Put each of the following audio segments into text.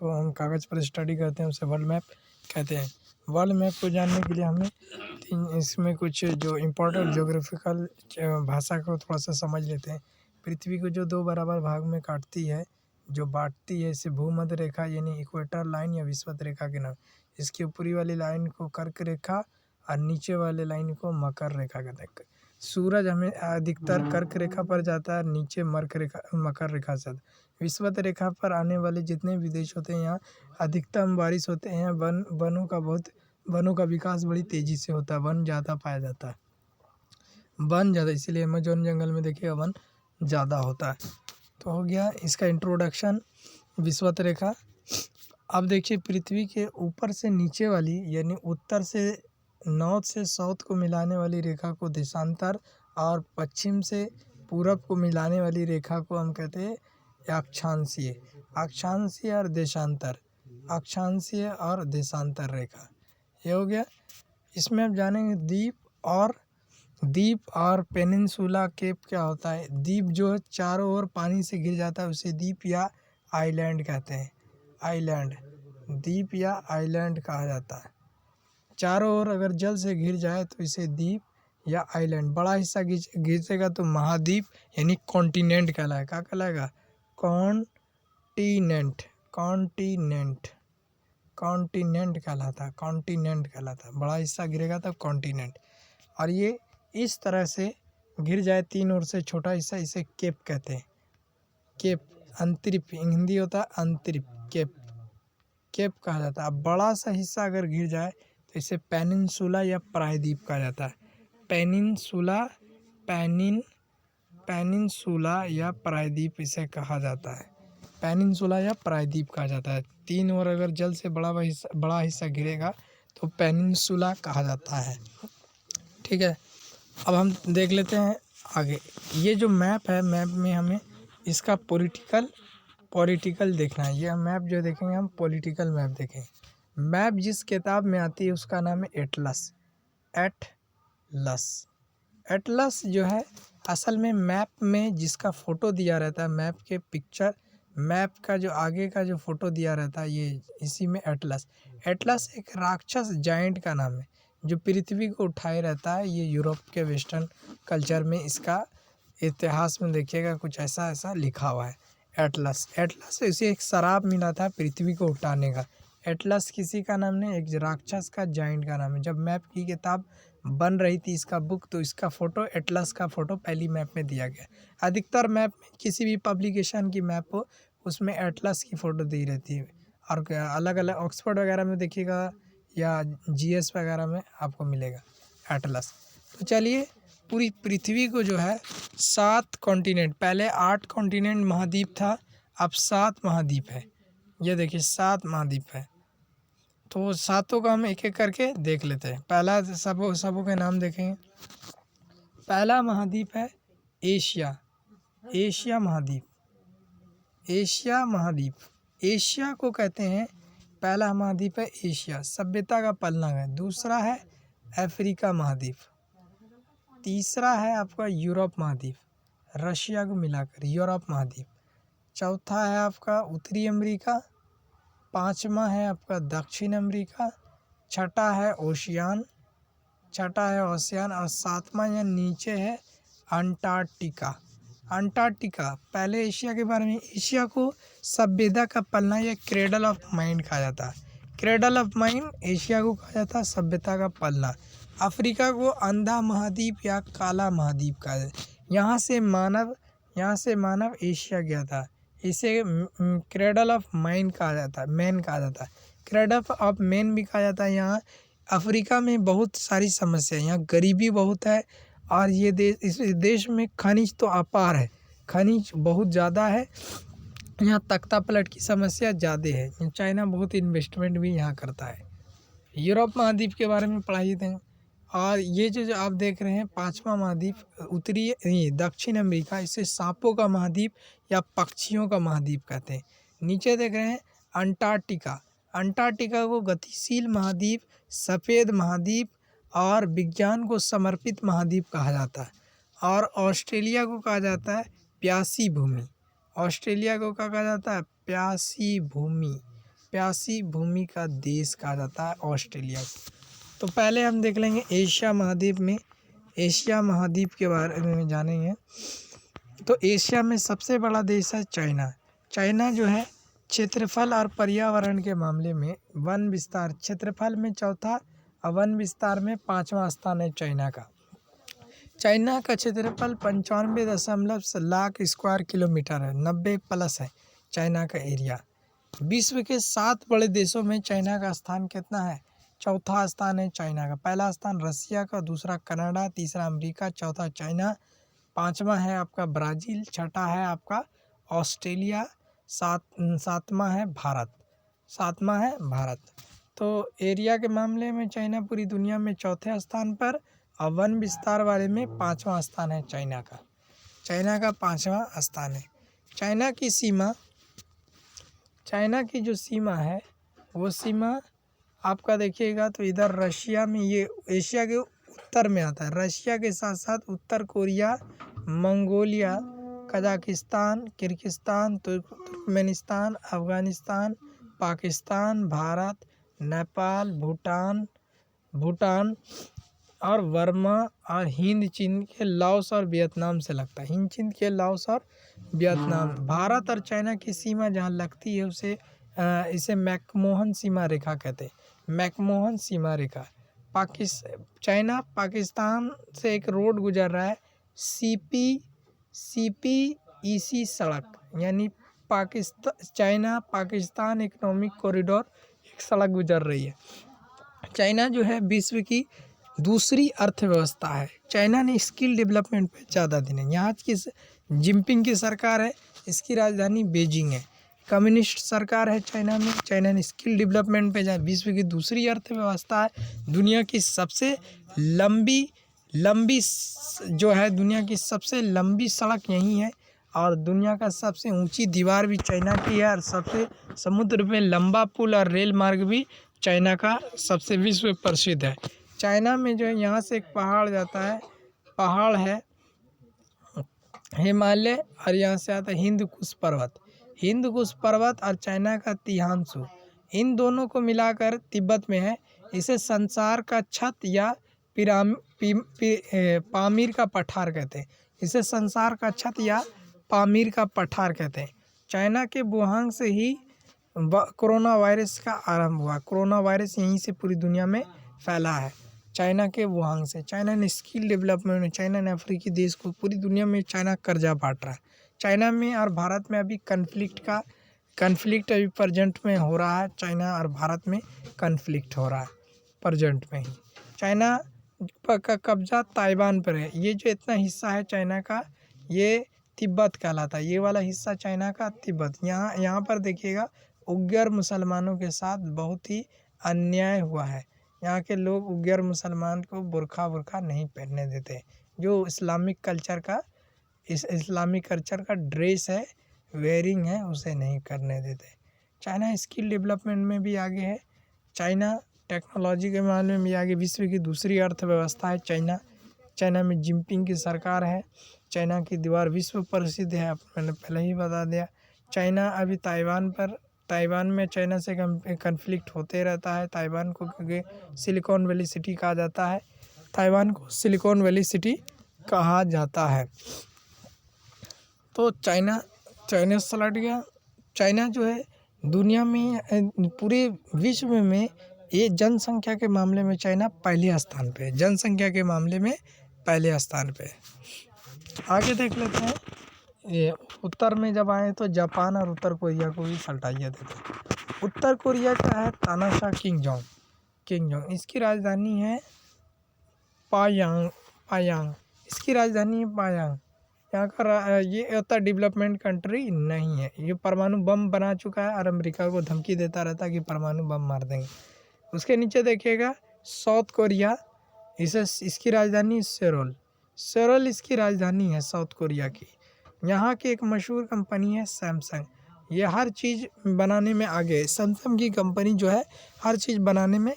तो हम कागज़ पर स्टडी करते हैं उसे वर्ल्ड मैप कहते हैं। वर्ल्ड मैप को जानने के लिए हमें इसमें कुछ जो इम्पोर्टेंट ज्योग्राफिकल भाषा को थोड़ा सा समझ लेते हैं। पृथ्वी को जो 2 बराबर भाग में काटती है, जो बाँटती है, इसे भूमध्य रेखा यानी इक्वेटर लाइन या विषुवत रेखा के नाम। इसकी ऊपरी वाली लाइन को कर्क रेखा और नीचे वाले लाइन को मकर रेखा कहते हैं। सूरज हमें अधिकतर कर्क रेखा पर जाता है, नीचे मकर रेखा से। विषुवत रेखा पर आने वाले जितने भी देश होते हैं, यहाँ अधिकतम बारिश होते हैं। वनों का विकास बड़ी तेज़ी से होता है, वन ज़्यादा पाया जाता है। वन ज़्यादा, इसीलिए अमेज़न जंगल में देखिएगा वन ज़्यादा होता है। तो हो गया इसका इंट्रोडक्शन विषुवत रेखा। अब देखिए पृथ्वी के ऊपर से नीचे वाली यानी उत्तर से नॉर्थ से साउथ को मिलाने वाली रेखा को देशांतर और पश्चिम से पूरब को मिलाने वाली रेखा को हम कहते हैं अक्षांशीय। अक्षांशीय और देशांतर, अक्षांशीय और देशांतर रेखा, ये हो गया। इसमें आप जानेंगे द्वीप और पेनिनसुला केप क्या होता है। द्वीप जो है चारों ओर पानी से घिर जाता है, उसे द्वीप या आइलैंड कहते हैं। आइलैंड, द्वीप या आइलैंड कहा जाता है। चारों ओर अगर जल से घिर जाए तो इसे द्वीप या आइलैंड। बड़ा हिस्सा घिसेगा तो महाद्वीप यानी कॉन्टिनेंट कहलाएगा। क्या कहलाएगा? कॉन्टिनेंट, कॉन्टिनेंट, कॉन्टिनेंट कहलाता है, कॉन्टिनेंट कहलाता है। बड़ा हिस्सा घिरेगा तब कॉन्टिनेंट। और ये इस तरह से घिर जाए तीन ओर से छोटा हिस्सा, इसे केप कहते हैं। केप, अंतरिप हिंदी होता है अंतरिप, केप, केप कहा जाता है। बड़ा सा हिस्सा अगर घिर जाए तो इसे पेनिनसुला या प्रायद्वीप कहा जाता है। पेनिनसुला, पेनिनसुला या प्रायद्वीप इसे कहा जाता है। पेनिनसुला या प्रायद्वीप कहा जाता है। तीन ओर अगर जल से बड़ा हिस्सा घिरेगा तो पेनिनसुला कहा जाता है। ठीक है, अब हम देख लेते हैं आगे। ये जो मैप है, मैप में हमें इसका पॉलिटिकल देखना है। ये मैप जो देखेंगे हम पॉलिटिकल मैप देखेंगे। मैप जिस किताब में आती है उसका नाम है एटलस। एटलस, एटलस जो है असल में मैप में जिसका फ़ोटो दिया रहता है, मैप के पिक्चर, मैप का जो आगे का जो फ़ोटो दिया रहता है, ये इसी में एटलस। एटलस एक राक्षस जाइंट का नाम है जो पृथ्वी को उठाए रहता है। ये यूरोप के वेस्टर्न कल्चर में इसका इतिहास में देखिएगा कुछ ऐसा ऐसा लिखा हुआ है। एटलस, एटलस इसे एक शराब मिला था पृथ्वी को उठाने का। एटलस किसी का नाम नहीं, एक राक्षस का जाइंट का नाम है। जब मैप की किताब बन रही थी, इसका बुक, तो इसका फ़ोटो, एटलस का फ़ोटो पहली मैप में दिया गया। अधिकतर मैप में किसी भी पब्लिकेशन की मैप हो उसमें एटलस की फ़ोटो दी रहती है। और अलग अलग ऑक्सफोर्ड वगैरह में देखिएगा या जीएस वगैरह में आपको मिलेगा एटलस। तो चलिए, पूरी पृथ्वी को जो है 7 कॉन्टिनेंट, पहले 8 कॉन्टिनेंट महाद्वीप था, अब 7 महाद्वीप है। ये देखिए 7 महाद्वीप है। तो सातों का हम एक एक करके देख लेते हैं। पहला सबों के नाम देखेंगे। पहला महाद्वीप है एशिया, एशिया महाद्वीप, एशिया महाद्वीप। एशिया को कहते हैं, पहला महाद्वीप है एशिया, सभ्यता का पलना है। दूसरा है अफ्रीका महाद्वीप। तीसरा है आपका यूरोप महाद्वीप, रशिया को मिलाकर यूरोप महाद्वीप। चौथा है आपका उत्तरी अमेरिका। पांचवा है आपका दक्षिण अमेरिका। छठा है ओशियान, और सातवां या नीचे है अंटार्कटिका। अंटार्कटिका, पहले एशिया के बारे में, एशिया को सभ्यता का पलना या क्रेडल ऑफ माइंड कहा जाता है। क्रेडल ऑफ माइंड एशिया को कहा जाता है, सभ्यता का पलना। अफ्रीका को अंधा महाद्वीप या काला महाद्वीप कहा जाता है। यहाँ से मानव एशिया गया था। इसे क्रेडल ऑफ माइंड कहा जाता है, मैन कहा जाता है। क्रेडल ऑफ मैन भी कहा जाता है। यहाँ अफ्रीका में बहुत सारी समस्या है, यहाँ गरीबी बहुत है, और ये इस देश में खनिज तो अपार है, खनिज बहुत ज़्यादा है। यहाँ तख्ता पलट की समस्या ज़्यादा है। चाइना बहुत इन्वेस्टमेंट भी यहाँ करता है। यूरोप महाद्वीप के बारे में पढ़ाई दें। और ये जो आप देख रहे हैं पांचवा महाद्वीप, दक्षिण अमेरिका, इसे सांपों का महाद्वीप या पक्षियों का महाद्वीप कहते हैं। नीचे देख रहे हैं अंटार्कटिका। अंटार्कटिका को गतिशील महाद्वीप, सफ़ेद महाद्वीप और विज्ञान को समर्पित महाद्वीप कहा जाता है। और ऑस्ट्रेलिया को कहा जाता है प्यासी भूमि। ऑस्ट्रेलिया को क्या कहा जाता है? प्यासी भूमि। प्यासी भूमि का देश कहा जाता है ऑस्ट्रेलिया को। तो पहले हम देख लेंगे एशिया महाद्वीप के बारे में जानेंगे। तो एशिया में सबसे बड़ा देश है चाइना। चाइना जो है क्षेत्रफल और पर्यावरण के मामले में वन विस्तार क्षेत्रफल में चौथा और वन विस्तार में 5वां स्थान है चाइना का। चाइना का क्षेत्रफल 95 लाख स्क्वायर किलोमीटर है, 90 प्लस है चाइना का एरिया। विश्व के 7 बड़े देशों में चाइना का स्थान कितना है? चौथा स्थान है चाइना का। पहला स्थान रसिया का, दूसरा कनाडा, तीसरा अमेरिका, चौथा चाइना, 5वां है आपका ब्राज़ील, छठा है आपका ऑस्ट्रेलिया, सातवां है भारत। तो एरिया के मामले में चाइना पूरी दुनिया में चौथे स्थान पर और वन विस्तार वाले में 5वां स्थान है चाइना का। 5वां स्थान है। चाइना की जो सीमा है वो सीमा आपका देखिएगा तो इधर रशिया में, ये एशिया के उत्तर में आता है। रशिया के साथ साथ उत्तर Korea, Mongolia, Kazakhstan, Kyrgyzstan, Turkmenistan, Afghanistan, Pakistan, Bharat, Nepal, Bhutan और वर्मा और हिंद चीन के लाओस और वियतनाम से लगता है। हिंद चीन के लाओस और वियतनाम। भारत और चाइना की सीमा जहाँ लगती है उसे इसे मैकमोहन सीमा रेखा कहते हैं। मैकमोहन सीमा रेखा। चाइना पाकिस्तान से एक रोड गुजर रहा है, CPEC सड़क, यानी चाइना पाकिस्तान इकोनॉमिक कॉरिडोर एक सड़क गुजर रही है। चाइना जो है विश्व की दूसरी अर्थव्यवस्था है। चाइना ने स्किल डेवलपमेंट पे ज़्यादा ध्यान है। यहाँ की जिनपिंग की सरकार है, इसकी राजधानी बीजिंग है। कम्युनिस्ट सरकार है चाइना में। चाइना ने स्किल डेवलपमेंट पे ज़्यादा, विश्व की दूसरी अर्थव्यवस्था है। दुनिया की सबसे लंबी सड़क यहीं है और दुनिया का सबसे ऊंची दीवार भी चाइना की है और सबसे समुद्र पे लंबा पुल और रेल मार्ग भी चाइना का सबसे विश्व प्रसिद्ध है। चाइना में जो है यहाँ से एक पहाड़ जाता है, पहाड़ है हिमालय, और यहाँ से आता है हिंदकुश पर्वत और चाइना का तिहानसू, इन दोनों को मिलाकर तिब्बत में है। इसे संसार का छत या पामीर का पठार कहते हैं। चाइना के वुहान से ही कोरोना वायरस का आरंभ हुआ। कोरोना वायरस यहीं से पूरी दुनिया में फैला है, चाइना के वुहान से। चाइना ने स्किल डेवलपमेंट में, चाइना ने अफ्रीकी देश को, पूरी दुनिया में चाइना कर्जा बांट रहा है। चाइना में और भारत में अभी कन्फ्लिक्ट अभी प्रेजेंट में हो रहा है। चाइना और भारत में कन्फ्लिक्ट हो रहा है प्रेजेंट में ही। चाइना का कब्जा ताइवान पर है। ये जो इतना हिस्सा है चाइना का, ये तिब्बत कहलाता है। ये वाला हिस्सा चाइना का तिब्बत। यहाँ पर देखिएगा उइगर मुसलमानों के साथ बहुत ही अन्याय हुआ है। यहाँ के लोग उइगर मुसलमान को बुर्खा नहीं पहनने देते। जो इस्लामिक कल्चर का ड्रेस है, वेयरिंग है, उसे नहीं करने देते। चाइना स्किल डेवलपमेंट में भी आगे है। चाइना टेक्नोलॉजी के मामले में भी आगे। विश्व की दूसरी अर्थव्यवस्था है चाइना में जिनपिंग की सरकार है। चाइना की दीवार विश्व प्रसिद्ध है, मैंने पहले ही बता दिया। चाइना अभी ताइवान में चाइना से कन्फ्लिक्ट होते रहता है। ताइवान को क्योंकि सिलिकॉन वैली सिटी कहा जाता है, ताइवान को सिलिकॉन वैली सिटी कहा जाता है। तो चाइना से लड़ गया। चाइना जो है दुनिया में, पूरे विश्व में ये जनसंख्या के मामले में चाइना पहले स्थान पे है। आगे देख लेते हैं। ये उत्तर में जब आए तो जापान और उत्तर कोरिया को भी सल्टाइए देते हैं। उत्तर कोरिया का है तानाशाह किंगजोंग। इसकी राजधानी है पायांग। यहाँ का ये उतना डेवलपमेंट कंट्री नहीं है। ये परमाणु बम बना चुका है और अमेरिका को धमकी देता रहता है कि परमाणु बम मार देंगे। उसके नीचे देखिएगा साउथ कोरिया, इसकी राजधानी सेरोल इसकी राजधानी है साउथ कोरिया की। यहाँ की एक मशहूर कंपनी है सैमसंग। ये हर चीज़ बनाने में आगे है। सैमसंग की कंपनी जो है हर चीज़ बनाने में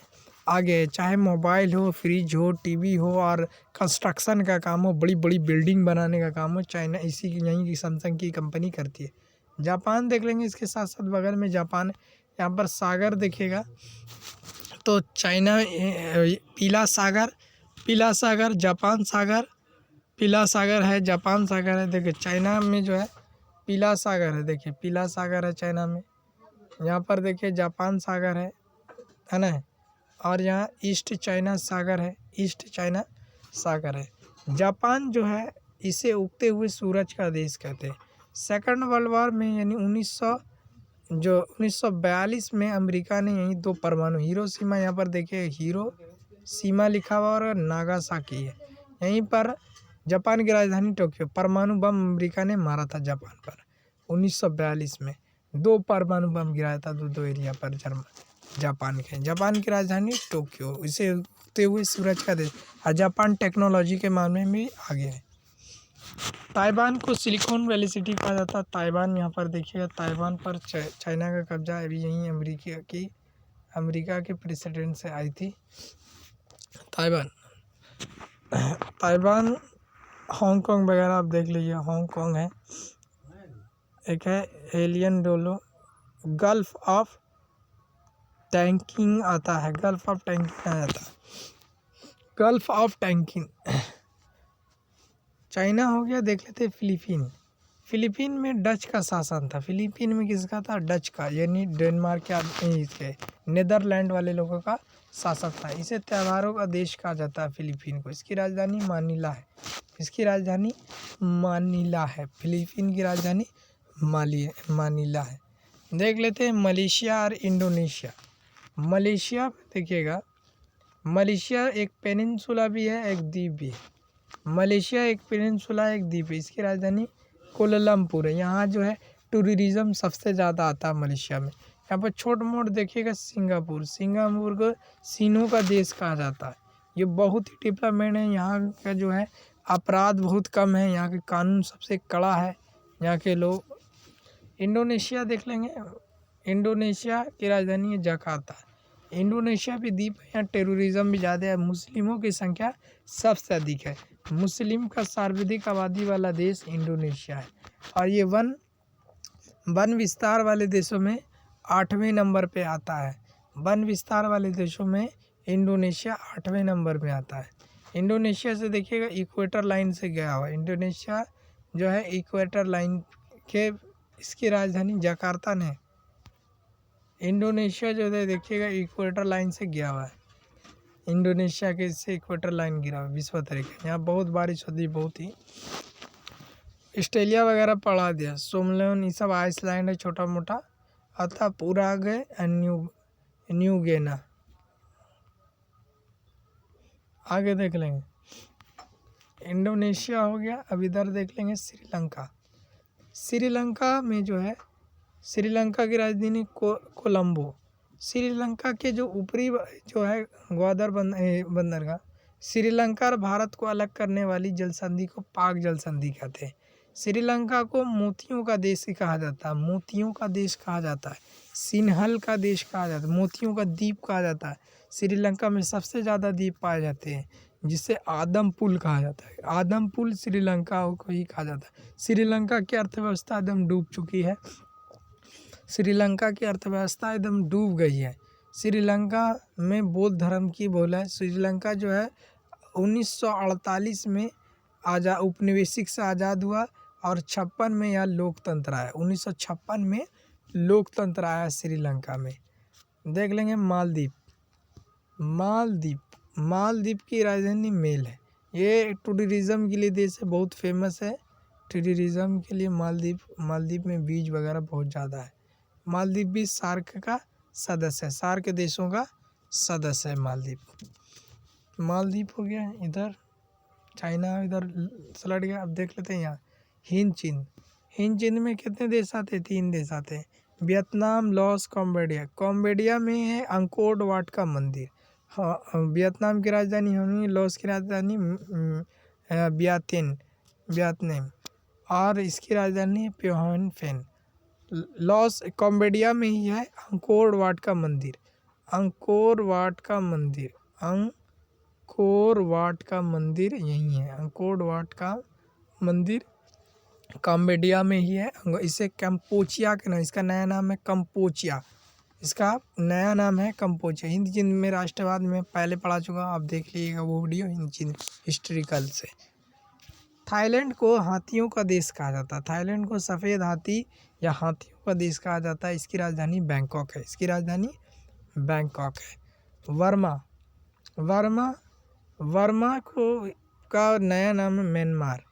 आगे है, चाहे मोबाइल हो, फ्रिज हो, टीवी हो और कंस्ट्रक्शन का काम हो, बड़ी बड़ी बिल्डिंग बनाने का काम हो, चाइना यहीं की सैमसंग की कंपनी करती है। जापान देख लेंगे, इसके साथ साथ बगल में जापान है। यहाँ पर सागर दिखेगा तो चाइना पीला सागर जापान सागर, पीला सागर है जापान सागर है। देखिए चाइना में जो है पीला सागर है, देखिए पीला सागर है चाइना में। यहाँ पर देखिए जापान सागर है ना। और यहाँ ईस्ट चाइना सागर है, ईस्ट चाइना सागर है। जापान जो है इसे उगते हुए सूरज का देश कहते हैं। सेकंड वर्ल्ड वॉर में यानी 1942 में अमेरिका ने यही 2 परमाणु, हिरोशिमा, यहाँ पर देखिए हिरोशिमा लिखा हुआ और नागासाकी है। यहीं पर जापान की राजधानी टोक्यो, परमाणु बम अमेरिका ने मारा था जापान पर 1942 में। 2 परमाणु बम गिराया था दो एरिया पर जापान की राजधानी टोक्यो। इसे उगते हुए सूरज का देश। और जापान टेक्नोलॉजी के मामले में भी आगे है। ताइवान को सिलिकॉन वैली सिटी कहा जाता है। ताइवान यहाँ पर देखिएगा, ताइवान पर चाइना का कब्जा अभी यहीं अमेरिका के प्रेसिडेंट से आई थी। ताइवान हांगकांग वगैरह आप देख लीजिए, हांगकांग है। एक है alien Dolo, gulf of tanking आता है, गल्फ ऑफ टैंकिंग आ जाता है, गल्फ ऑफ टैंकिंग। चाइना हो गया, देख लेते फिलीपीन में डच का शासन था। फिलीपीन में किसका था? डच का, यानी डेनमार्क के नेदरलैंड वाले लोगों का शासक था। इसे त्योहारों का देश कहा जाता है फिलीपीन को। इसकी राजधानी मानीला है, फिलीपीन की राजधानी मानीला है। देख लेते हैं मलेशिया और इंडोनेशिया। मलेशिया देखिएगा, मलेशिया एक पेनिनसुला भी है, एक द्वीप भी है। मलेशिया एक पेनिनसुला, एक द्वीप है। इसकी राजधानी कोलमपुर है। यहाँ जो है टूरिज्म सबसे ज़्यादा आता है मलेशिया में। यहाँ पर छोट मोट देखिएगा सिंगापुर को सीनों का देश कहा जाता है। ये बहुत ही डेवलपमेंट है। यहाँ का जो है अपराध बहुत कम है, यहाँ के कानून सबसे कड़ा है, यहाँ के लोग। इंडोनेशिया देख लेंगे, इंडोनेशिया की राजधानी है जकार्ता। इंडोनेशिया भी द्वीप है, यहाँ टेररिज्म भी ज़्यादा है। मुस्लिमों की संख्या सबसे अधिक है। मुस्लिम का सर्वाधिक आबादी वाला देश इंडोनेशिया है। और ये वन विस्तार वाले देशों में 8वें नंबर पे आता है। वन विस्तार वाले देशों में इंडोनेशिया 8वें नंबर पे आता है। इंडोनेशिया से देखिएगा इक्वेटर लाइन से गया हुआ। इंडोनेशिया जो है इक्वेटर लाइन के, इसकी राजधानी जकार्ता ने। इंडोनेशिया जो है देखिएगा इक्वेटर लाइन से गया हुआ है। इंडोनेशिया के से इक्वेटर लाइन गिरा हुआ विश्व तरीके। यहाँ बहुत बारिश होती है, बहुत ही। ऑस्ट्रेलिया वगैरह पढ़ा दिया, सोमलेन ये सब आइसलैंड है छोटा मोटा। अतः पूरा गए न्यू गिनी। आगे देख लेंगे, इंडोनेशिया हो गया। अब इधर देख लेंगे श्रीलंका। श्रीलंका में जो है, श्रीलंका की राजधानी कोलंबो। श्रीलंका के जो ऊपरी जो है ग्वादर बंदरगाह, श्रीलंका और भारत को अलग करने वाली जल संधि को पाक जल संधि कहते हैं। श्रीलंका को मोतियों का देश कहा जाता है, मोतियों का देश कहा जाता है, सिंहल का देश कहा जाता है, मोतियों का द्वीप कहा जाता है। श्रीलंका में सबसे ज़्यादा द्वीप पाए जाते हैं, जिसे आदम पुल कहा जाता है। आदम पुल श्रीलंका को ही कहा जाता है। श्रीलंका की अर्थव्यवस्था एकदम डूब चुकी है, श्रीलंका की अर्थव्यवस्था एकदम डूब गई है। श्रीलंका में बौद्ध धर्म की बोल है। श्रीलंका जो है 1948 में औपनिवेशिक से आज़ाद हुआ और 56 में यह लोकतंत्र आया। 1956 में लोकतंत्र आया श्रीलंका में। देख लेंगे मालदीव की राजधानी मेल है। ये टूरिज्म के लिए देश है, बहुत फेमस है टूरिज्म के लिए। मालदीव में बीच वगैरह बहुत ज़्यादा है। मालदीव भी सार्क का सदस्य है, सार्क देशों का सदस्य है मालदीव हो गया। इधर चाइना इधर सलट गया। अब देख लेते हैं यहाँ हिंद में कितने देश आते हैं? 3 देश आते हैं, वियतनाम, लाओस, कम्बोडिया में है अंकोर वाट का मंदिर। हाँ, वियतनाम की राजधानी होनी, लाओस की राजधानी वियतनाम और इसकी राजधानी प्नोम पेन। लाओस कम्बोडिया में ही है अंकोर वाट का मंदिर यही है। अंकोर वाट का मंदिर कम्बोडिया में ही है। इसे कंपोचिया के नाम, इसका नया नाम है कंपोचिया। इसका नया नाम है कंपोचे। हिंद जिंद में राष्ट्रवाद में पहले पढ़ा चुका, आप देख लीजिएगा वो वीडियो हिंद जिंद हिस्ट्रिकल से। थाईलैंड को हाथियों का देश कहा जाता है। थाईलैंड को सफ़ेद हाथी या हाथियों का देश कहा जाता है। इसकी राजधानी बैंकॉक है। इसकी राजधानी बैंकॉक है। वर्मा का नया नाम है म्यांमार।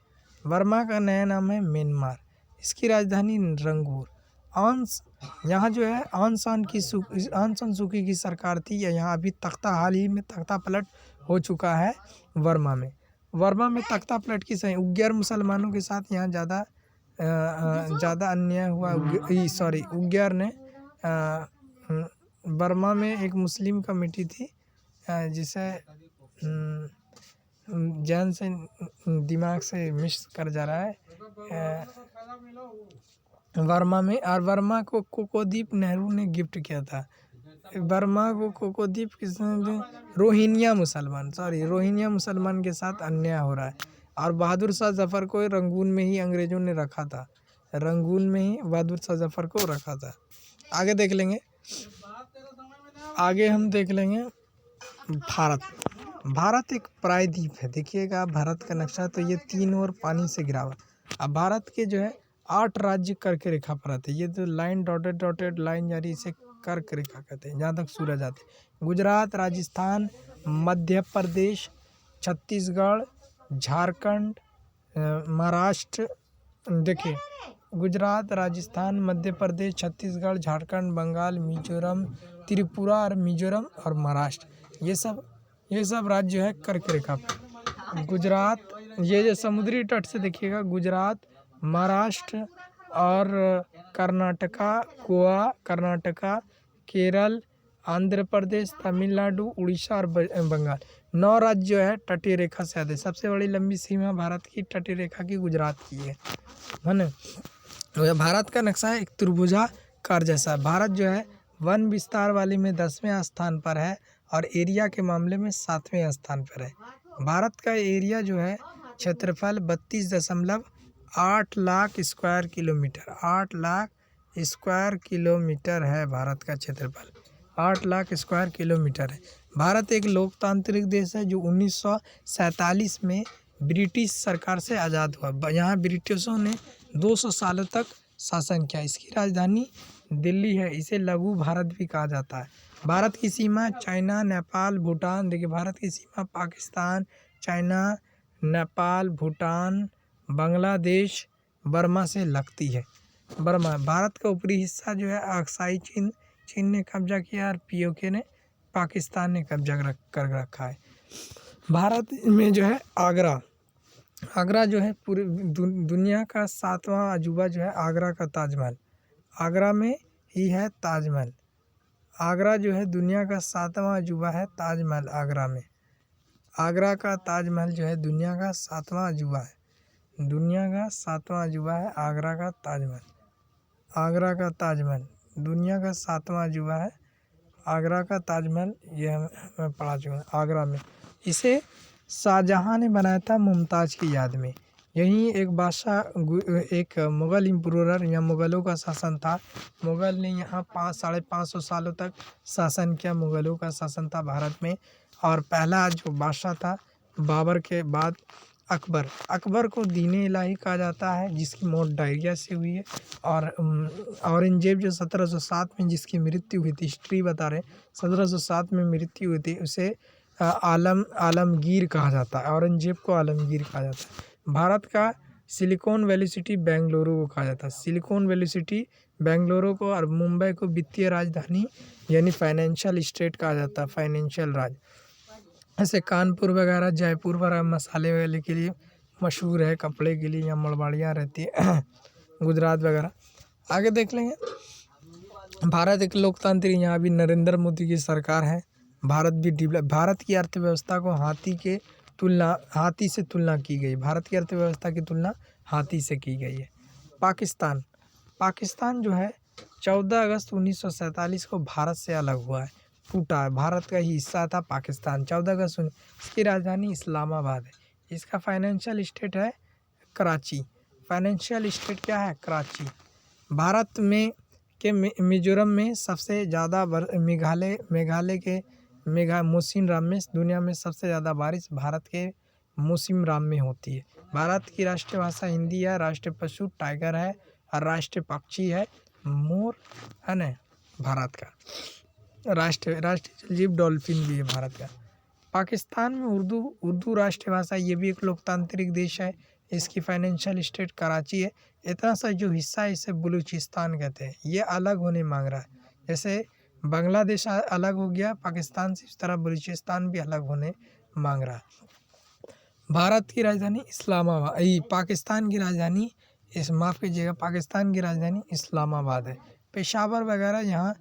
वर्मा का नया नाम है म्यांमार। इसकी राजधानी रंगून। यहाँ जो है आंग सान सूकी की सरकार थी। यहाँ अभी हाल ही में तख्ता पलट हो चुका है वर्मा में तख्ता पलट की सही उग्र मुसलमानों के साथ यहाँ ज़्यादा अन्याय हुआ। उग्र ने बर्मा में एक मुस्लिम कमेटी थी जिसे जान से दिमाग से मिस कर जा रहा है। वर्मा को कोकोदीप नेहरू ने गिफ्ट किया था। वर्मा को कोकोदीप किसने? रोहिंग्या मुसलमान के साथ अन्याय हो रहा है। और बहादुर शाह जफर को रंगून में ही अंग्रेजों ने रखा था। रंगून में ही बहादुर शाह जफर को रखा था। आगे देख लेंगे। आगे हम देख लेंगे भारत एक प्रायद्वीप है। देखिएगा भारत का नक्शा, तो ये 3 ओर पानी से घिरा हुआ। अब भारत के जो है 8 राज्य कर्क रेखा पर आते हैं। ये जो लाइन डॉटेड लाइन जा रही है इसे कर्क रेखा कहते हैं, जहाँ तक सूरज आते हैं। गुजरात, राजस्थान, मध्य प्रदेश, छत्तीसगढ़, झारखंड, महाराष्ट्र। देखिए गुजरात, राजस्थान, मध्य प्रदेश, छत्तीसगढ़, झारखंड, बंगाल, मिजोरम, त्रिपुरा और मिजोरम और महाराष्ट्र, ये सब राज्य है कर्क रेखा पर। गुजरात, ये जो समुद्री तट से देखिएगा, गुजरात, महाराष्ट्र और कर्नाटका, गोवा, कर्नाटका, केरल, आंध्र प्रदेश, तमिलनाडु, उड़ीसा और बंगाल, 9 राज्य जो है तटीय रेखा से आते हैं। सबसे बड़ी लंबी सीमा भारत की तटीय रेखा की गुजरात की है ना। भारत का नक्शा है एक त्रिभुजाकार जैसा। भारत जो है वन विस्तार वाली में 10वें स्थान पर है और एरिया के मामले में 7वें स्थान पर है। भारत का एरिया जो है क्षेत्रफल 32.8 lakh square kilometre, 8 lakh square kilometre है भारत का क्षेत्रफल, 8 लाख स्क्वायर किलोमीटर है। भारत एक लोकतांत्रिक देश है जो 1947 में ब्रिटिश सरकार से आज़ाद हुआ। यहाँ ब्रिटिशों ने 200 सालों तक शासन किया। इसकी राजधानी दिल्ली है। इसे लघु भारत भी कहा जाता है। भारत की सीमा चाइना, नेपाल, भूटान, देखिए भारत की सीमा पाकिस्तान, चाइना, नेपाल, भूटान, बांग्लादेश, बर्मा से लगती है। भारत का ऊपरी हिस्सा जो है अक्साई चीन ने कब्जा किया और पीओके ने, पाकिस्तान ने कब्जा कर रखा है। भारत में जो है आगरा जो है पूरी दुनिया का 7वां अजूबा जो है आगरा का ताजमहल। आगरा में ही है ताजमहल। आगरा जो है दुनिया का 7वां अजूबा है ताजमहल। आगरा का ताजमहल जो है दुनिया का 7वां अजूबा है। दुनिया का 7वां अजूबा है आगरा का ताजमहल। आगरा का ताजमहल दुनिया का 7वां अजूबा है। आगरा का ताजमहल ये मैं पढ़ा चुका हूँ। आगरा में इसे शाहजहाँ ने बनाया था मुमताज़ की याद में। यहीं एक बादशाह, एक मुग़ल एम्परर या मुग़लों का शासन था। मुग़ल ने यहाँ 500-550 सालों तक शासन किया। मुग़लों का शासन था भारत में। और पहला जो बादशाह था बाबर के बाद अकबर को दीन इलाही कहा जाता है, जिसकी मौत डायरिया से हुई है। और औरंगजेब जो 1707 में जिसकी मृत्यु हुई थी, हिस्ट्री बता रहे 1707 में मृत्यु हुई थी, उसे आलमगीर कहा जाता है। औरंगजेब को आलमगीर कहा जाता है। भारत का सिलिकॉन वैली सिटी बेंगलुरु को कहा जाता है। सिलिकॉन वैली सिटी बेंगलुरु को और मुंबई को वित्तीय राजधानी यानी फाइनेंशियल स्टेट कहा जाता है, फाइनेंशियल राज। ऐसे कानपुर वगैरह, जयपुर वगैरह मसाले वगैरह के लिए मशहूर है, कपड़े के लिए यहाँ मड़वाड़ियाँ रहती है। गुजरात वगैरह। आगे देख लेंगे। भारत एक लोकतांत्रिक, यहाँ भी नरेंद्र मोदी की सरकार है। भारत की अर्थव्यवस्था को हाथी से तुलना की गई। भारत की अर्थव्यवस्था की तुलना हाथी से की गई है। पाकिस्तान जो है 14 अगस्त 1947 को भारत से अलग हुआ है, टूटा है। भारत का ही हिस्सा था पाकिस्तान। 14 अगस्त। इसकी राजधानी इस्लामाबाद है। इसका फाइनेंशियल स्टेट है कराची। फाइनेंशियल स्टेट क्या है? कराची। भारत में कि मिजोरम में सबसे ज़्यादा मेघालय के मौसिनराम में दुनिया में सबसे ज़्यादा बारिश भारत के मौसिनराम में होती है। भारत की राष्ट्रीय भाषा हिंदी है, राष्ट्रीय पशु टाइगर है और राष्ट्रीय पक्षी है मोर, है ना। भारत का राष्ट्रीय जीव डॉल्फिन भी है भारत का। पाकिस्तान में उर्दू राष्ट्रीय भाषा, ये भी एक लोकतांत्रिक देश है। इसकी फाइनेंशियल स्टेट कराची है। इतना सा जो हिस्सा है इसे बलूचिस्तान कहते हैं। ये अलग होने मांग रहा है, जैसे बांग्लादेश अलग हो गया पाकिस्तान से, इस तरह बलूचिस्तान भी अलग होने मांग रहा है। भारत की राजधानी इस्लामाबाद, पाकिस्तान की राजधानी माफ़ कीजिएगा, पाकिस्तान की राजधानी इस्लामाबाद है। पेशावर वगैरह यहाँ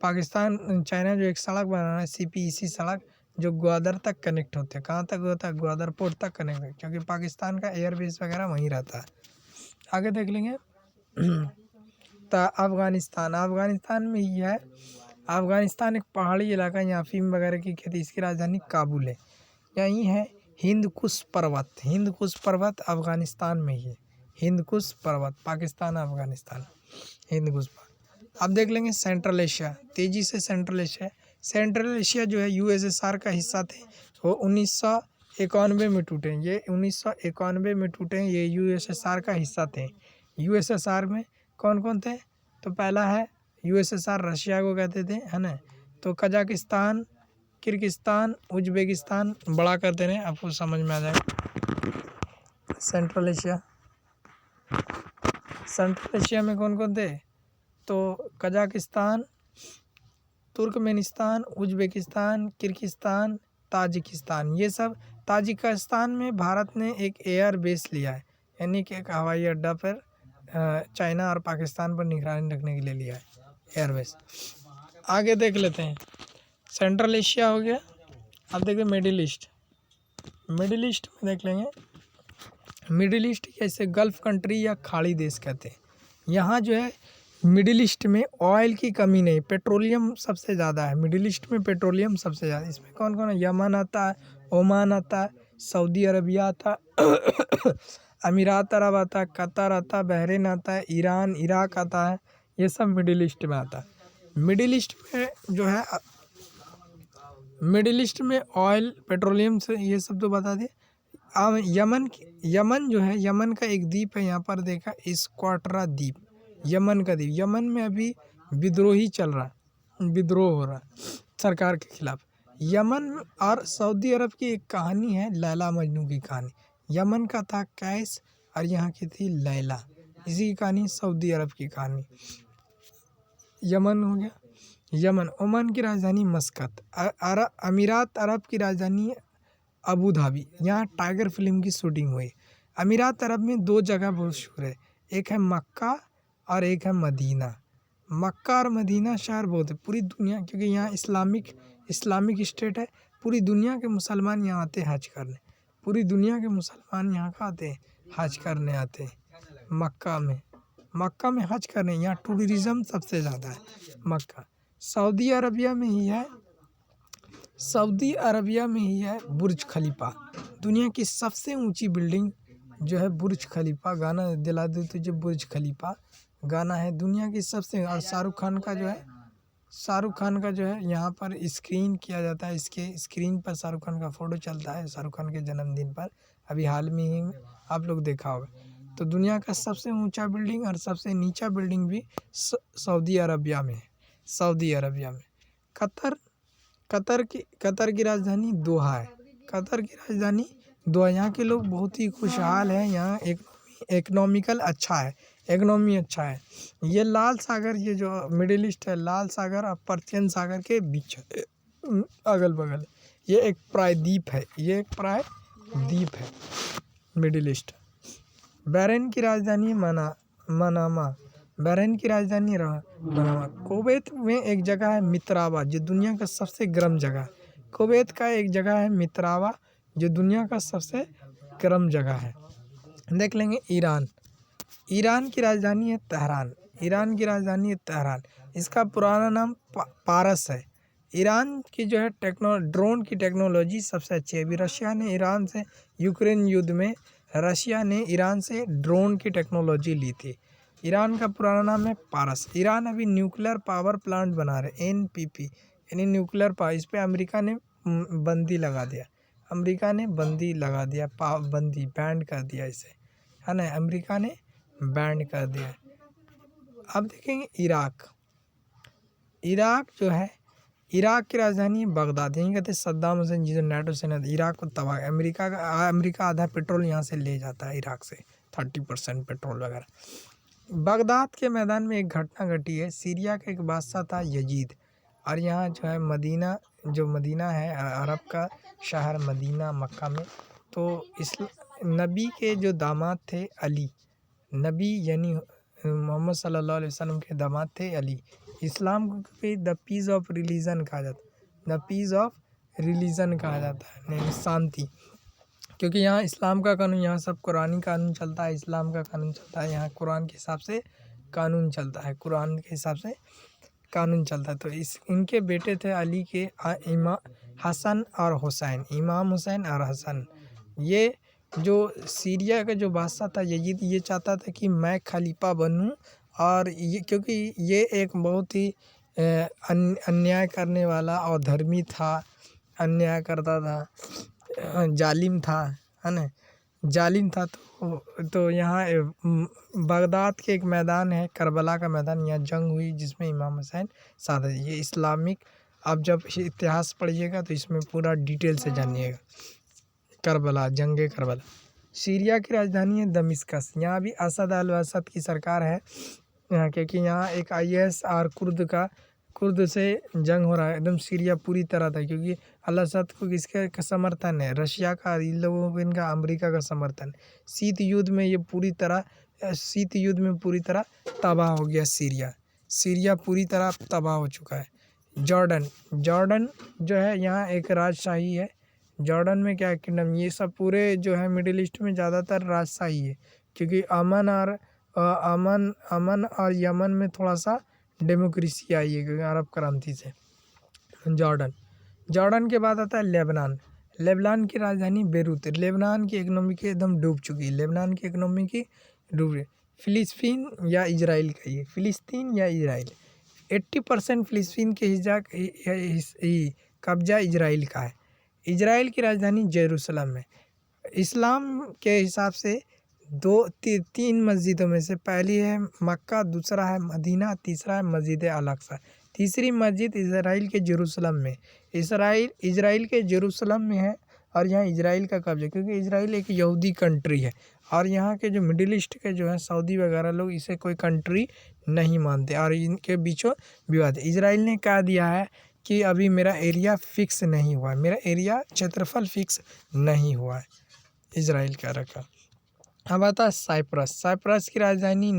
पाकिस्तान चाइना जो एक सड़क बना रहा है CPEC सड़क, जो ग्वादर तक कनेक्ट होते हैं। कहाँ तक होता है? ग्वादर पोर्ट तक कनेक्ट है, क्योंकि पाकिस्तान का एयरबेस वगैरह वहीं रहता है। आगे देख लेंगे तो अफ़गानिस्तान में ही है। अफ़गानिस्तान एक पहाड़ी इलाका, यहाँ अफीम वगैरह की खेती। इसकी राजधानी काबुल है। यहीं है हिंद कुश पर्वत अफ़गानिस्तान में ही है। हिंद कुश पर्वत, पाकिस्तान अफ़गानिस्तान, हिंद कुश पर्वत। अब देख लेंगे सेंट्रल एशिया, तेज़ी से सेंट्रल एशिया जो है USSR का हिस्सा थे। वो 1991 में टूटे। ये 1991 में टूटे। ये USSR का हिस्सा थे। USSR में कौन कौन थे? तो पहला है USSR, रशिया को कहते थे, है ना। तो कजाकिस्तान, किर्गिस्तान, उज्बेकिस्तान, बड़ा करते रहे, आपको समझ में आ जाएगा। सेंट्रल एशिया में कौन कौन थे? तो Kazakhstan, Turkmenistan, Uzbekistan, Kyrgyzstan, Tajikistan. ये सब, ताजिकिस्तान में भारत ने एक एयर बेस लिया है, यानी कि एक हवाई अड्डा पर चाइना और पाकिस्तान पर निगरानी रखने के लिए लिया है, एयरबेस। आगे देख लेते हैं, सेंट्रल एशिया हो गया। अब देखिए मिडिल ईस्ट में देख लेंगे। मिडिल ईस्ट कैसे गल्फ़ कंट्री या खाड़ी देश कहते हैं। यहाँ जो है मिडिल ईस्ट में ऑयल की कमी नहीं, पेट्रोलियम सबसे ज़्यादा है। मिडिल ईस्ट में पेट्रोलियम सबसे ज़्यादा। इसमें कौन कौन है? यमन आता है, ओमान आता है, सऊदी अरबिया आता है, अमीरात अरब आता है, कतर आता है, बहरीन आता है, ईरान, इराक आता है। ये सब मिडिल ईस्ट में आता है। मिडिल ईस्ट में जो है, मिडिल ईस्ट में ऑयल, पेट्रोलियम से ये सब तो बता दिए। यमन जो है, यमन का एक द्वीप है यहाँ पर देखा, स्क्वाट्रा द्वीप, यमन का द्वीप। यमन में अभी विद्रोह हो रहा है सरकार के खिलाफ। यमन और सऊदी अरब की एक कहानी है, लैला मजनू की कहानी। यमन का था कैस और यहाँ की थी लैला, इसी की कहानी सऊदी अरब की कहानी। यमन हो गया। यमन, ओमान की राजधानी मस्कत, अमीरात अरब की राजधानी अबू धाबी। यहाँ टाइगर फिल्म की शूटिंग हुई। अमीरात अरब में 2 जगह मशहूर है, एक है मक्का और एक है मदीना। मक्का और मदीना शहर बहुत है पूरी दुनिया, क्योंकि यहाँ इस्लामिक स्टेट है। पूरी दुनिया के मुसलमान यहाँ आते हैं हज करने। पूरी दुनिया के मुसलमान यहाँ का आते हैं, हज करने आते हैं मक्का में हज करने। यहाँ टूरिज़्म सबसे ज़्यादा है मक्का। सऊदी अरबिया में ही है बुर्ज खलीफा। दुनिया की सबसे ऊंची बिल्डिंग जो है बुर्ज खलीफा। गाना दिला दे तुझे बुर्ज खलीफा गाना है दुनिया की सबसे। और शाहरुख खान का जो है यहाँ पर स्क्रीन किया जाता है। इसके स्क्रीन पर शाहरुख खान का फ़ोटो चलता है, शाहरुख खान के जन्मदिन पर। अभी हाल में ही आप लोग देखा होगा। तो दुनिया का सबसे ऊंचा बिल्डिंग और सबसे नीचा बिल्डिंग भी सऊदी अरबिया में है। कतर की राजधानी दोहा है। यहाँ के लोग बहुत ही खुशहाल हैं। यहाँ इकोनॉमी अच्छा है। ये लाल सागर, ये जो मिडिल ईस्ट है, लाल सागर और पर्शियन सागर के बीच अगल बगल ये एक प्रायद्वीप है मिडिल ईस्ट। बहरीन की राजधानी मनामा। कुवैत में एक जगह है मित्रावा, जो दुनिया का सबसे गर्म जगह है। कुवैत का एक जगह है मित्रावा, जो दुनिया का सबसे गर्म जगह है। देख लेंगे ईरान की राजधानी है तेहरान। इसका पुराना नाम पारस है। ईरान की जो है ड्रोन की टेक्नोलॉजी सबसे अच्छी है। अभी रशिया ने ईरान से यूक्रेन युद्ध में ईरान से ड्रोन की टेक्नोलॉजी ली थी। ईरान का पुराना नाम है पारस। ईरान अभी न्यूक्लियर पावर प्लांट बना रहे, एनपीपी यानी न्यूक्लियर पावर। इस पे अमेरिका ने बंदी लगा दिया, अमेरिका ने बंदी लगा दिया, बंदी बैंड कर दिया इसे, है ना, अमेरिका ने बैंड कर दिया। अब देखेंगे इराक। इराक जो है, इराक की राजधानी बगदाद। यहीं कहते सद्दाम हुसैन जी जो नेटो से इराक को तबाह, अमेरिका आधा पेट्रोल यहाँ से ले जाता है इराक से, 30% पेट्रोल वगैरह। बगदाद के मैदान में एक घटना घटी है। सीरिया का एक बादशाह था यजीद, और यहाँ जो है मदीना, जो मदीना है अरब का शहर मदीना मक्का में, तो इस नबी के जो दामाद थे अली, नबी यानी मोहम्मद सल्लल्लाहु अलैहि वसल्लम के दामाद थे अली। इस्लाम को द पीस ऑफ रिलीजन कहा जाता है, द पीस ऑफ रिलीजन कहा जाता है, यानी शांति। क्योंकि यहाँ इस्लाम का कानून, यहाँ सब कुरानी कानून चलता है, इस्लाम का कानून चलता है, यहाँ कुरान के हिसाब से कानून चलता है, कुरान के हिसाब से कानून चलता है। तो इनके बेटे थे अली के हसन और हुसैन, इमाम हुसैन और हसन। ये जो सीरिया का जो बादशाह था यजीद, ये चाहता था कि मैं खलीफा बनूं, और ये क्योंकि ये एक बहुत ही अन्याय करने वाला और धर्मी था, अन्याय करता था, जालिम था, है ना, जालिम था। तो यहाँ बगदाद के एक मैदान है, करबला का मैदान, यहाँ जंग हुई जिसमें इमाम हुसैन शहादत। ये इस्लामिक, आप जब इतिहास पढ़िएगा तो इसमें पूरा डिटेल से जानिएगा। करबला, जंगे करबला। सीरिया की राजधानी है दमिश्कस। यहाँ भी असद अल असद की सरकार है, क्योंकि यहाँ एक IS और कुर्द से जंग हो रहा है। एकदम सीरिया पूरी तरह था, क्योंकि अल असद को किसका समर्थन है, रशिया का, इन लोगों को इनका अमेरिका का समर्थन। शीत युद्ध में ये पूरी तरह तबाह हो गया सीरिया पूरी तरह तबाह हो चुका है। जॉर्डन जो है यहाँ एक राजशाही है। जॉर्डन में क्या किंगडम, ये सब पूरे जो है मिडिल ईस्ट में ज़्यादातर राजशाही है, क्योंकि अमन और यमन में थोड़ा सा डेमोक्रेसी आई है, क्योंकि अरब क्रांति से। जॉर्डन के बाद आता है लेबनान की राजधानी बेरूत। लेबनान की इकोनॉमी की एकदम डूब चुकी है, लेबनान की इकोनॉमी की डूब रही। फिलिस्तीन या इजराइल का, ये फिलिस्तीन या इजराइल, 80% फिलिस्तीन के कब्जा इजराइल का है। इजराइल की राजधानी जेरूसलम है। इस्लाम के हिसाब से तीन मस्जिदों में से पहली है मक्का, दूसरा है मदीना, तीसरा है मस्जिद अल-अक्सा। तीसरी मस्जिद इजराइल के जेरूसलम में, इजराइल के जेरूसलम में है, और यहाँ इजराइल का कब्जा, क्योंकि इजराइल एक यहूदी कंट्री है, और यहाँ के जो मिडिल ईस्ट के जो है सऊदी वगैरह लोग इसे कोई कंट्री नहीं मानते, और इनके बीचों विवाद है। इजराइल ने कह दिया है कि अभी मेरा एरिया फिक्स नहीं हुआ है, मेरा एरिया क्षेत्रफल फिक्स नहीं हुआ है, इजराइल कह रखा। अब आता है साइप्रस की राजधानी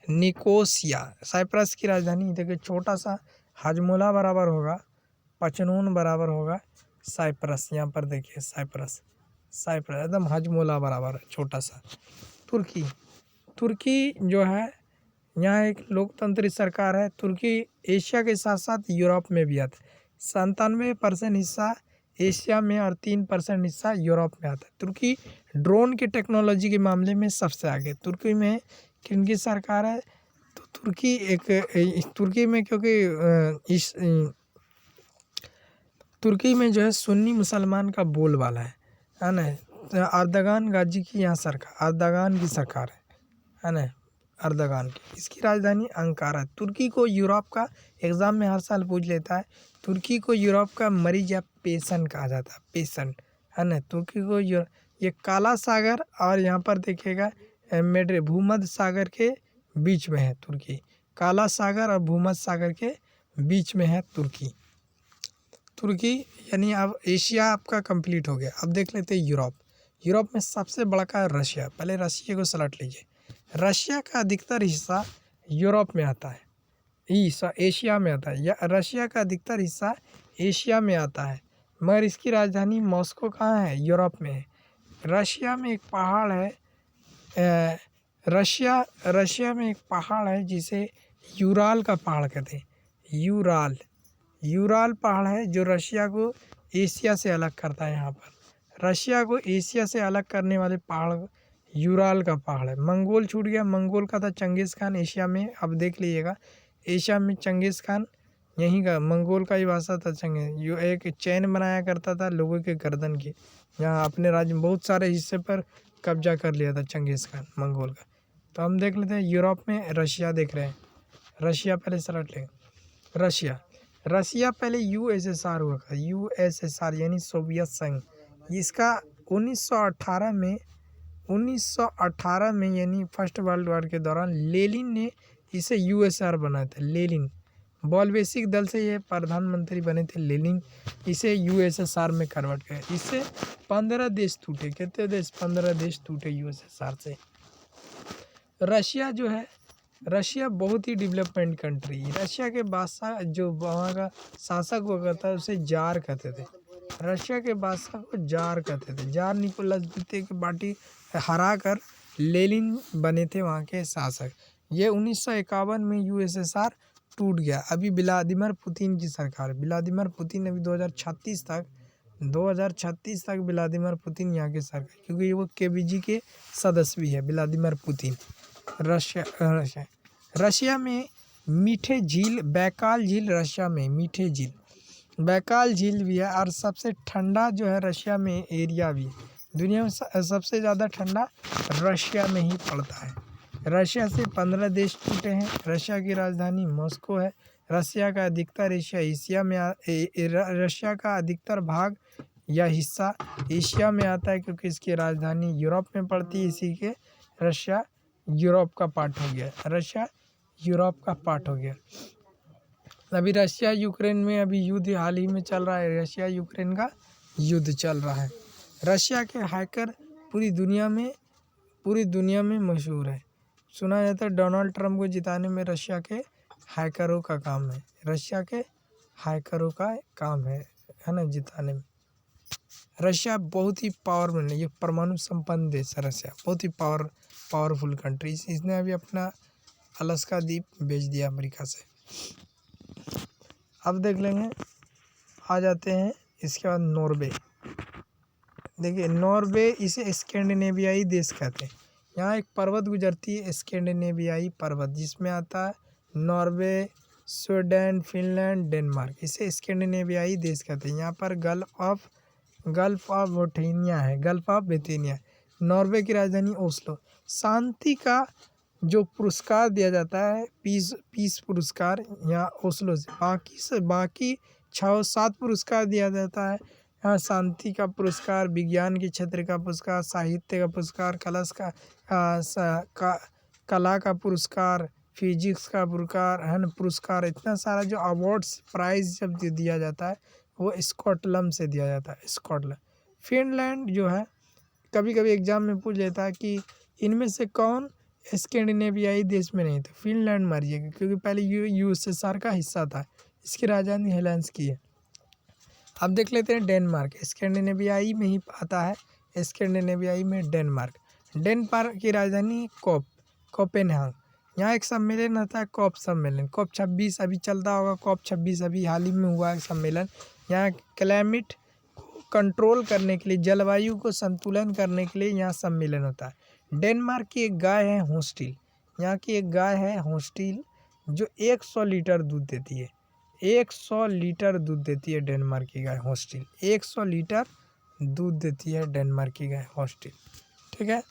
निकोसिया। साइप्रस की राजधानी देखिए, छोटा सा हजमोला बराबर होगा, पचनून बराबर होगा साइप्रस। यहाँ पर देखिए साइप्रस एकदम हजमोला बराबर है, छोटा सा। तुर्की जो है, यहाँ एक लोकतंत्री सरकार है। तुर्की एशिया के साथ साथ यूरोप में भी आता है। 97% हिस्सा एशिया में और 3% हिस्सा यूरोप में आता है। तुर्की ड्रोन की टेक्नोलॉजी के मामले में सबसे आगे। तुर्की में किनकी सरकार है, तो तुर्की में क्योंकि तुर्की में जो है सुन्नी मुसलमान का बोलबाला है ना। अर्दगान गाजी की यहाँ सरकार, अर्दगान की सरकार है ना, अर्दगान की। इसकी राजधानी अंकारा। तुर्की को यूरोप का, एग्ज़ाम में हर साल पूछ लेता है, तुर्की को यूरोप का मरीज या पेशेंट कहा जाता है, पेशेंट, है ना। तुर्की को ये काला सागर और यहाँ पर देखिएगा भूमध्य सागर के बीच में है तुर्की। काला सागर और भूमध्य सागर के बीच में है तुर्की। यानी अब एशिया आपका कंप्लीट हो गया। अब देख लेते हैं यूरोप में सबसे बड़ा का रशिया। पहले रशिया को सलट लीजिए। रशिया का अधिकतर हिस्सा यूरोप में आता है, एशिया में आता है, या रशिया का अधिकतर हिस्सा एशिया में आता है, मगर इसकी राजधानी मॉस्को कहाँ है, यूरोप में है। रशिया में एक पहाड़ है, रशिया में एक पहाड़ है जिसे यूराल का पहाड़ कहते हैं। यूराल पहाड़ है जो रशिया को एशिया से अलग करता है। यहाँ पर रशिया को एशिया से अलग करने वाले पहाड़ यूराल का पहाड़ है। मंगोल छूट गया, मंगोल का था चंगेज़ खान एशिया में। अब देख लीजिएगा एशिया में चंगेज़ खान यहीं का, मंगोल का ही भाषा था चंगेज़। जो एक चैन बनाया करता था लोगों के गर्दन की, यहाँ अपने राज्य में बहुत सारे हिस्से पर कब्जा कर लिया था चंगेज़ खान मंगोल का। तो हम देख लेते हैं यूरोप में रशिया देख रहे हैं। रशिया पहले से रट लेंगे। रशिया पहले यूएसएसआर हुआ था, यूएसएसआर यानी सोवियत संघ। इसका 1918 में यानी फर्स्ट वर्ल्ड वॉर के दौरान लेनिन ने इसे यूएसआर बनाया था। लेनिन बॉलशेविक दल से ये प्रधानमंत्री बने थे लेनिन, इसे यूएसएसआर में कन्वर्ट किया। इससे 15 देश टूटे। कितने देश? 15 देश टूटे यूएसएसआर से। रशिया जो है, रशिया बहुत ही डेवलपमेंट कंट्री है। रशिया के बादशाह जो वहाँ का शासक हुआ करता है उसे जार कहते थे। रशिया के बादशाह को जार कहते थे। जार निकोलस द्वितीय की पार्टी हरा कर लेनिन बने थे वहाँ के शासक। ये 1951 में यूएसएसआर टूट गया। अभी व्लादिमीर पुतिन की सरकार, व्लादिमीर पुतिन अभी 2036 तक व्लादिमीर पुतिन यहाँ के सरकार, क्योंकि वो केबीजी के सदस्य भी है व्लादिमीर पुतिन। रशिया में मीठे झील, बैकाल झील, रशिया में मीठे झील बैकाल झील भी है। और सबसे ठंडा जो है रशिया में एरिया भी, दुनिया में सबसे ज़्यादा ठंडा रशिया में ही पड़ता है। रशिया से 15 देश टूटे हैं। रशिया की राजधानी मॉस्को है। रशिया का अधिकतर रशिया का अधिकतर भाग या हिस्सा एशिया में आता है, क्योंकि इसकी राजधानी यूरोप में पड़ती है। इसी के रशिया यूरोप का पार्ट हो गया। रशिया यूरोप का पार्ट हो गया। अभी रशिया यूक्रेन में अभी युद्ध हाल ही में चल रहा है। रशिया यूक्रेन का युद्ध चल रहा है। रशिया के हैकर पूरी दुनिया में मशहूर है। सुना जाता है डोनाल्ड ट्रंप को जिताने में रशिया के हैकरों का काम है। रशिया के हैकरों का काम है ना जिताने में। रशिया बहुत ही पावरफुल है, ये परमाणु संपन्न देश है। रशिया बहुत ही पावरफुल कंट्री। इसने अभी अपना अलास्का द्वीप बेच दिया अमेरिका से। अब देख लेंगे, आ जाते हैं इसके बाद नॉर्वे। देखिए नॉर्वे, इसे स्कैंडिनेवियाई देश कहते हैं। यहाँ एक पर्वत गुजरती है स्कैंडिनेवियाई पर्वत, जिसमें आता है नॉर्वे, स्वीडन, फिनलैंड, डेनमार्क। इसे स्कैंडिनेवियाई देश कहते हैं। यहाँ पर गल्फ ऑफ बोथेनिया है, गल्फ ऑफ बोथेनिया। नॉर्वे की राजधानी ओस्लो। शांति का जो पुरस्कार दिया जाता है, पीस पुरस्कार, यहाँ ओस्लो से बाकी 6-7 पुरस्कार दिया जाता है। यहाँ शांति का पुरस्कार, विज्ञान के क्षेत्र का पुरस्कार, साहित्य का पुरस्कार, कला का पुरस्कार, फिजिक्स का पुरस्कार, इतना सारा जो अवार्ड्स प्राइज जब दिया जाता है वो स्कॉटलैंड से दिया जाता है। स्कॉटलैंड। फिनलैंड जो है, कभी कभी एग्जाम में पूछ लेता है कि इनमें से कौन स्कैंडिनेवियाई देश में नहीं था। फिनलैंड मर जाएगा, क्योंकि पहले यूएसएसआर का हिस्सा था। इसकी राजधानी हेलेंसिकी है। अब देख लेते हैं डेनमार्क। स्कैंडिनेवियाई में ही आता है, स्कैंडिनेवियाई में डेनमार्क की राजधानी कोपेनहेगन। यहाँ एक सम्मेलन होता है कॉप सम्मेलन, COP 26 अभी चलता होगा। COP 26 अभी हाल ही में हुआ है सम्मेलन। यहाँ क्लाइमेट को कंट्रोल करने के लिए, जलवायु को संतुलन करने के लिए यहाँ सम्मेलन होता है। डेनमार्क की एक गाय है होस्टिल। यहाँ की एक गाय है होस्टिल जो 100 लीटर दूध देती है। 100 लीटर दूध देती है डेनमार्क की गाय होस्टिल। 100 लीटर दूध देती है डेनमार्क की गाय होस्टिल। ठीक है,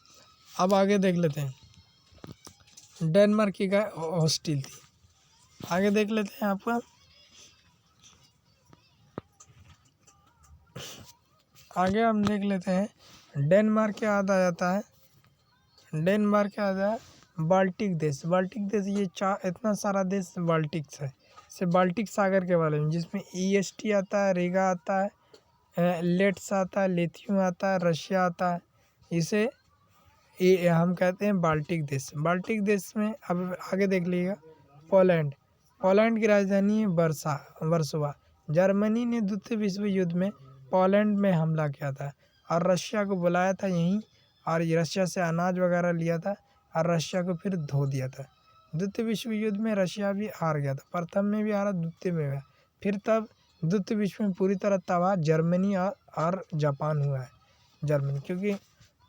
अब आगे देख लेते हैं। डेनमार्क की गाय होस्टिल थी। आगे देख लेते हैं आपका, आगे हम देख लेते हैं डेनमार्क के याद आ जाता है। डेनमार्क के आता है बाल्टिक देश। बाल्टिक देश ये इतना सारा देश बाल्टिक्स है। से बाल्टिक सागर के बारे में, जिसमें EST आता है, रीगा आता है, लेट्स आता है, लिथुआनिया आता है, रशिया आता है। इसे हम कहते हैं बाल्टिक देश। बाल्टिक देश में अब आगे देख लीजिएगा पोलैंड की राजधानी है वर्सोवा। जर्मनी ने द्वितीय विश्व युद्ध में पोलैंड में हमला किया था और रशिया को बुलाया था यहीं, और रशिया से अनाज वगैरह लिया था और रशिया को फिर धो दिया था। द्वितीय विश्व युद्ध में रशिया भी हार गया था। प्रथम में भी हारा, द्वितीय में भी। फिर तब द्वितीय विश्व में पूरी तरह तबाह जर्मनी और जापान हुआ है। जर्मनी, क्योंकि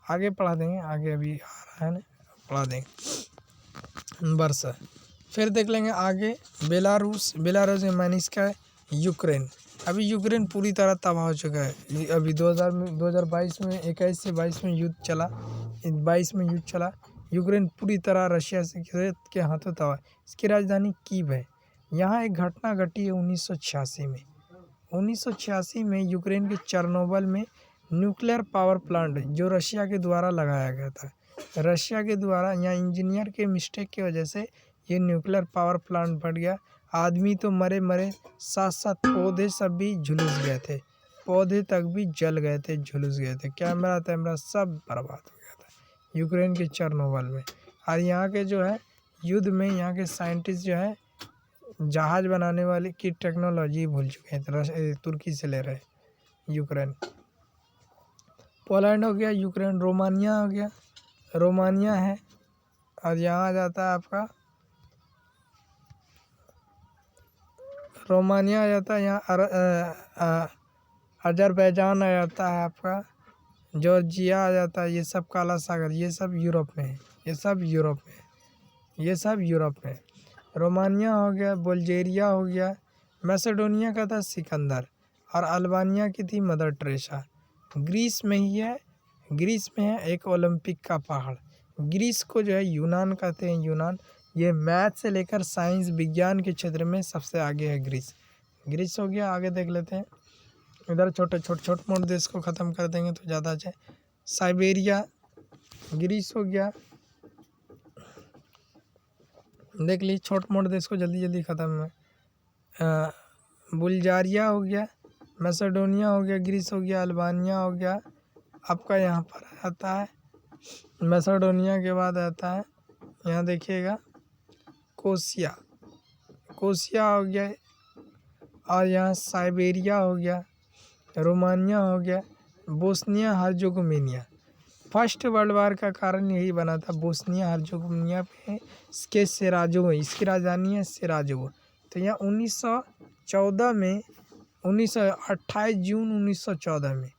आगे पढ़ा देंगे, आगे अभी आ रहा है ना, पढ़ा देंगे वर्ष। फिर देख लेंगे आगे बेलारूस के माने इसका यूक्रेन। अभी यूक्रेन पूरी तरह तबाह हो चुका है। अभी 2022 में 21 से 22 में युद्ध चला, 22 में युद्ध चला। यूक्रेन पूरी तरह रशिया से के हाथों तबाह। इसकी राजधानी कीव है। यहाँ एक घटना घटी है 1986 में। 1986 में यूक्रेन के चेर्नोबिल में न्यूक्लियर पावर प्लांट जो रशिया के द्वारा लगाया गया था। रशिया के द्वारा यहाँ इंजीनियर के मिस्टेक की वजह से ये न्यूक्लियर पावर प्लांट फट गया। आदमी तो मरे, साथ साथ पौधे सब भी झुलस गए थे, पौधे तक भी जल गए थे, झुलस गए थे। कैमरा सब बर्बाद हो गया था यूक्रेन के चेर्नोबिल में। और यहाँ के जो है युद्ध में यहाँ के साइंटिस्ट जो है जहाज़ बनाने वाले की टेक्नोलॉजी भूल चुके हैं, तुर्की से ले रहे यूक्रेन। पोलैंड हो गया, यूक्रेन। रोमानिया हो गया, रोमानिया है। और यहाँ आ जाता है आपका रोमानिया आ जाता है, यहाँ अजरबैजान आ जाता है आपका, जॉर्जिया आ जाता है। ये सब काला सागर, ये सब यूरोप में है, ये सब यूरोप में है, ये सब यूरोप में है। रोमानिया हो गया, बुल्गारिया हो गया। मैसेडोनिया का था सिकंदर और अल्बानिया की थी मदर टेरेसा। ग्रीस में ही है, ग्रीस में है एक ओलंपिक का पहाड़। ग्रीस को जो है यूनान कहते हैं, यूनान। ये मैथ से लेकर साइंस विज्ञान के क्षेत्र में सबसे आगे है ग्रीस। ग्रीस हो गया। आगे देख लेते हैं, इधर छोटे मोटे देश को ख़त्म कर देंगे तो ज़्यादा अच्छा है। साइबेरिया, ग्रीस हो गया। देख ली छोटे मोटे देश को जल्दी ख़त्म है। बुल्गारिया हो गया, मैसेडोनिया हो गया, ग्रीस हो गया, अल्बानिया हो गया। आपका यहाँ पर आता है मैसेडोनिया के बाद आता है, यहाँ देखिएगा कोसिया हो गया। और यहाँ साइबेरिया हो गया, रोमानिया हो गया, Bosnia Herzegovina. First world war का कारण यही बना था, बोस्निया हर्जेगोविना पे इसके सेराजेवो, इसकी राजधानी है सेराजेवो। तो यहाँ 1914 में 28 जून 1914 में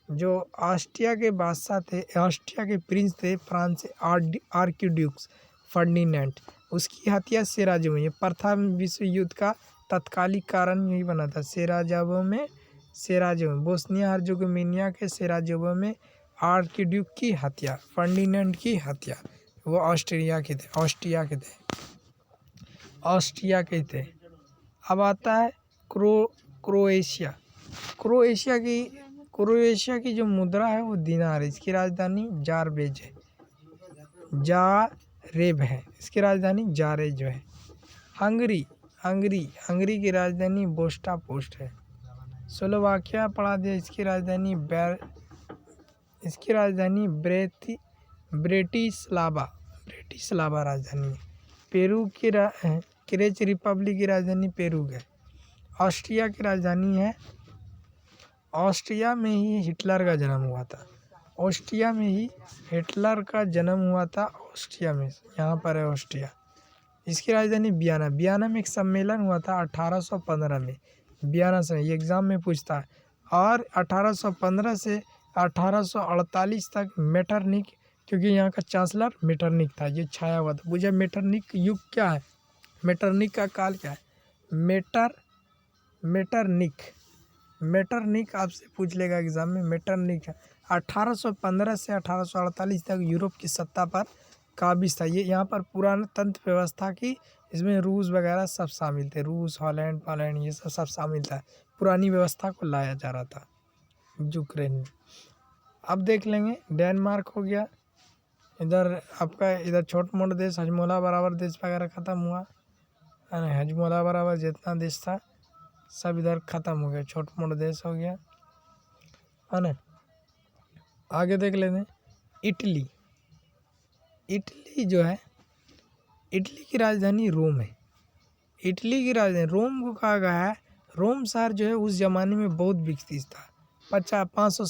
जो ऑस्ट्रिया के बादशाह थे, ऑस्ट्रिया के प्रिंस थे फ्रांस से, आर्किड्यूक्स फर्डिनेंड, उसकी हत्या सेराजेवो। ये प्रथम विश्व युद्ध का तत्कालिक कारण यही बना था, सेराजेवो बोस्निया हर्जेगोविना के सेराजेवो में आर्किड्यूक की हत्या, फर्डिनेंड की हत्या। वो ऑस्ट्रिया के थे। अब आता है क्रोएशिया की जो मुद्रा है वो दिनार है। इसकी राजधानी जारेब है, इसकी राजधानी जारेब है। हंगरी की राजधानी बोस्टापोस्ट है। स्लोवाकिया पढ़ा दिया, इसकी राजधानी ब्रेटिस्लावा राजधानी है। पेरू की क्रेच रिपब्लिक की राजधानी पेरू है। ऑस्ट्रिया की राजधानी है, ऑस्ट्रिया में ही हिटलर का जन्म हुआ था, ऑस्ट्रिया में यहाँ पर है ऑस्ट्रिया। इसकी राजधानी वियना में एक सम्मेलन हुआ था 1815 में, वियना से, ये एग्ज़ाम में पूछता है। और 1815 से 1848 तक मेटरनिक, क्योंकि यहाँ का चांसलर मेटरनिक था, ये छाया हुआ था। पूछा मेटरनिक युग क्या है, मेटरनिक का काल क्या है? मेटरनिक आपसे पूछ लेगा एग्ज़ाम में, मेटरनिक है। 1815 से 1848 तक यूरोप की सत्ता पर काबिज था। ये यहाँ पर पुरातंत्र व्यवस्था की, इसमें रूस वगैरह सब शामिल थे, रूस, हॉलैंड, पोलैंड, ये सब शामिल था। पुरानी व्यवस्था को लाया जा रहा था यूक्रेन में। अब देख लेंगे डेनमार्क हो गया। इधर छोटे मोटे देश, हजमोला बराबर देश वगैरह ख़त्म हुआ, हजमोला बराबर जितना देश था सब इधर ख़त्म हो गया, छोटे मोटे देश हो गया, है ना। आगे देख लेते हैं इटली जो है, इटली की राजधानी रोम है। इटली की राजधानी रोम को कहा गया है, रोम शहर जो है उस ज़माने में बहुत विकसित था। 500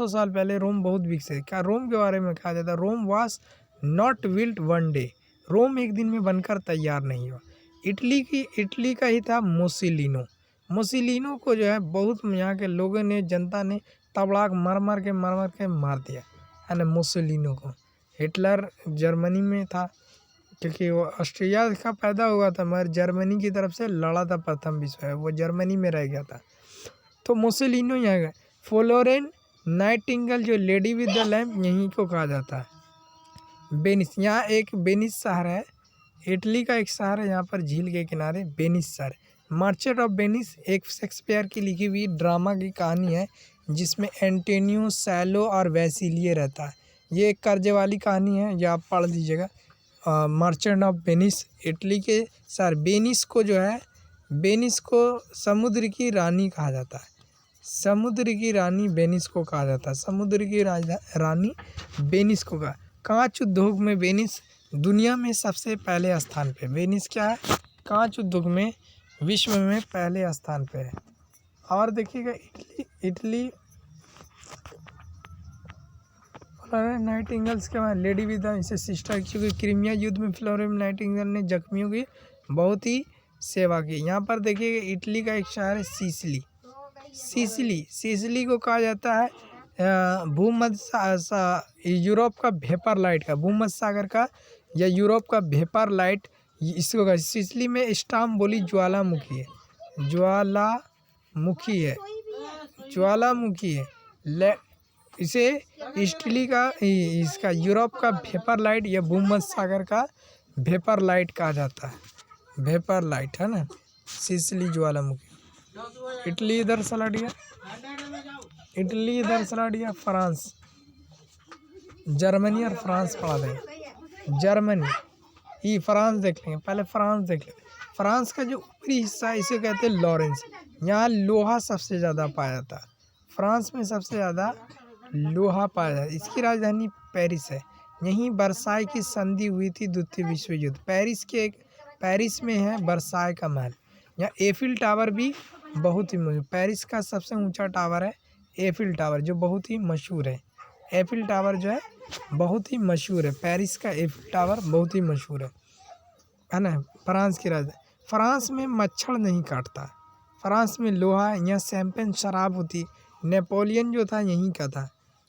साल पहले रोम बहुत विकसित। क्या रोम के बारे में कहा जाता है? Rome was not built one day, Rome एक दिन में बनकर तैयार नहीं हुआ। इटली का ही था मुसोलिनो को जो है बहुत यहाँ के लोगों ने, जनता ने तबड़ाक मर के मार दिया, है ना, मुसोलिनो को। हिटलर जर्मनी में था, क्योंकि वो ऑस्ट्रिया का पैदा हुआ था मगर जर्मनी की तरफ से लड़ा था प्रथम विश्व युद्ध, वो जर्मनी में रह गया था। तो मुसोलिनो यहाँ गए। फ्लोरेंस नाइटिंगेल जो लेडी विद द लैम्प यहीं को कहा जाता है। वेनिस, यहाँ एक वेनिस शहर है, इटली का एक शहर है, यहाँ पर झील के किनारे वेनिस शहर। मर्चेंट ऑफ वेनिस एक शेक्सपियर की लिखी हुई ड्रामा की कहानी है जिसमें एंटोनियो, सैलो और वैसिलिए रहता है। ये एक कर्जे वाली कहानी है, जो आप पढ़ लीजिएगा। मर्चेंट ऑफ वेनिस इटली के शहर वेनिस को जो है, वेनिस को समुद्र की रानी कहा जाता है। समुद्र की रानी वेनिस को कहा जाता है, समुद्र की रानी वेनिस को कहा। कांच उद्योग में वेनिस दुनिया में सबसे पहले स्थान पे, वेनिस क्या है, कांच उद्योग में विश्व में पहले स्थान पे है। और देखिएगा इटली नाइटिंगेल्स के बाद लेडी विद इसे सिस्टर, क्योंकि क्रीमिया युद्ध में फ्लोरेंस नाइटिंगेल ने जख्मियों की बहुत ही सेवा की। यहाँ पर देखिएगा इटली का एक शहर है सिसिली। सिसिली को कहा जाता है भूमध्य यूरोप का वेपर लाइट का, भूमध्य सागर का या यूरोप का वेपर लाइट इसको कहा। सिसिली में स्टाम्बोली ज्वालामुखी है, ज्वालामुखी है। इसे इटली का, इसका यूरोप का वेपर लाइट या भूमध्य सागर का वेपर लाइट कहा जाता है, वेपर लाइट, है ना, सिसिली ज्वालामुखी। इटली इधर चला दिया, फ्रांस, जर्मनी और फ्रांस पढ़ा दें। जर्मनी फ्रांस देख लेंगे, पहले फ्रांस देख लेंगे। फ्रांस का जो ऊपरी हिस्सा है इसे कहते हैं लॉरेंस, यहाँ लोहा सबसे ज़्यादा पाया जाता है। फ्रांस में सबसे ज़्यादा लोहा पाया जाता है। इसकी राजधानी पेरिस है, यहीं वर्साई की संधि हुई थी द्वितीय विश्व युद्ध। पेरिस में है वर्साई का महल। यहाँ एफिल टावर भी बहुत ही मशहूर, पेरिस का सबसे ऊंचा टावर है एफिल टावर, जो बहुत ही मशहूर है। एफिल टावर जो है बहुत ही मशहूर है, पेरिस का एफिल टावर बहुत ही मशहूर है ना। फ्रांस की राजधानी, फ्रांस में मच्छर नहीं काटता, फ्रांस में लोहा, यहाँ शैंपेन शराब होती। नेपोलियन जो था यहीं का था,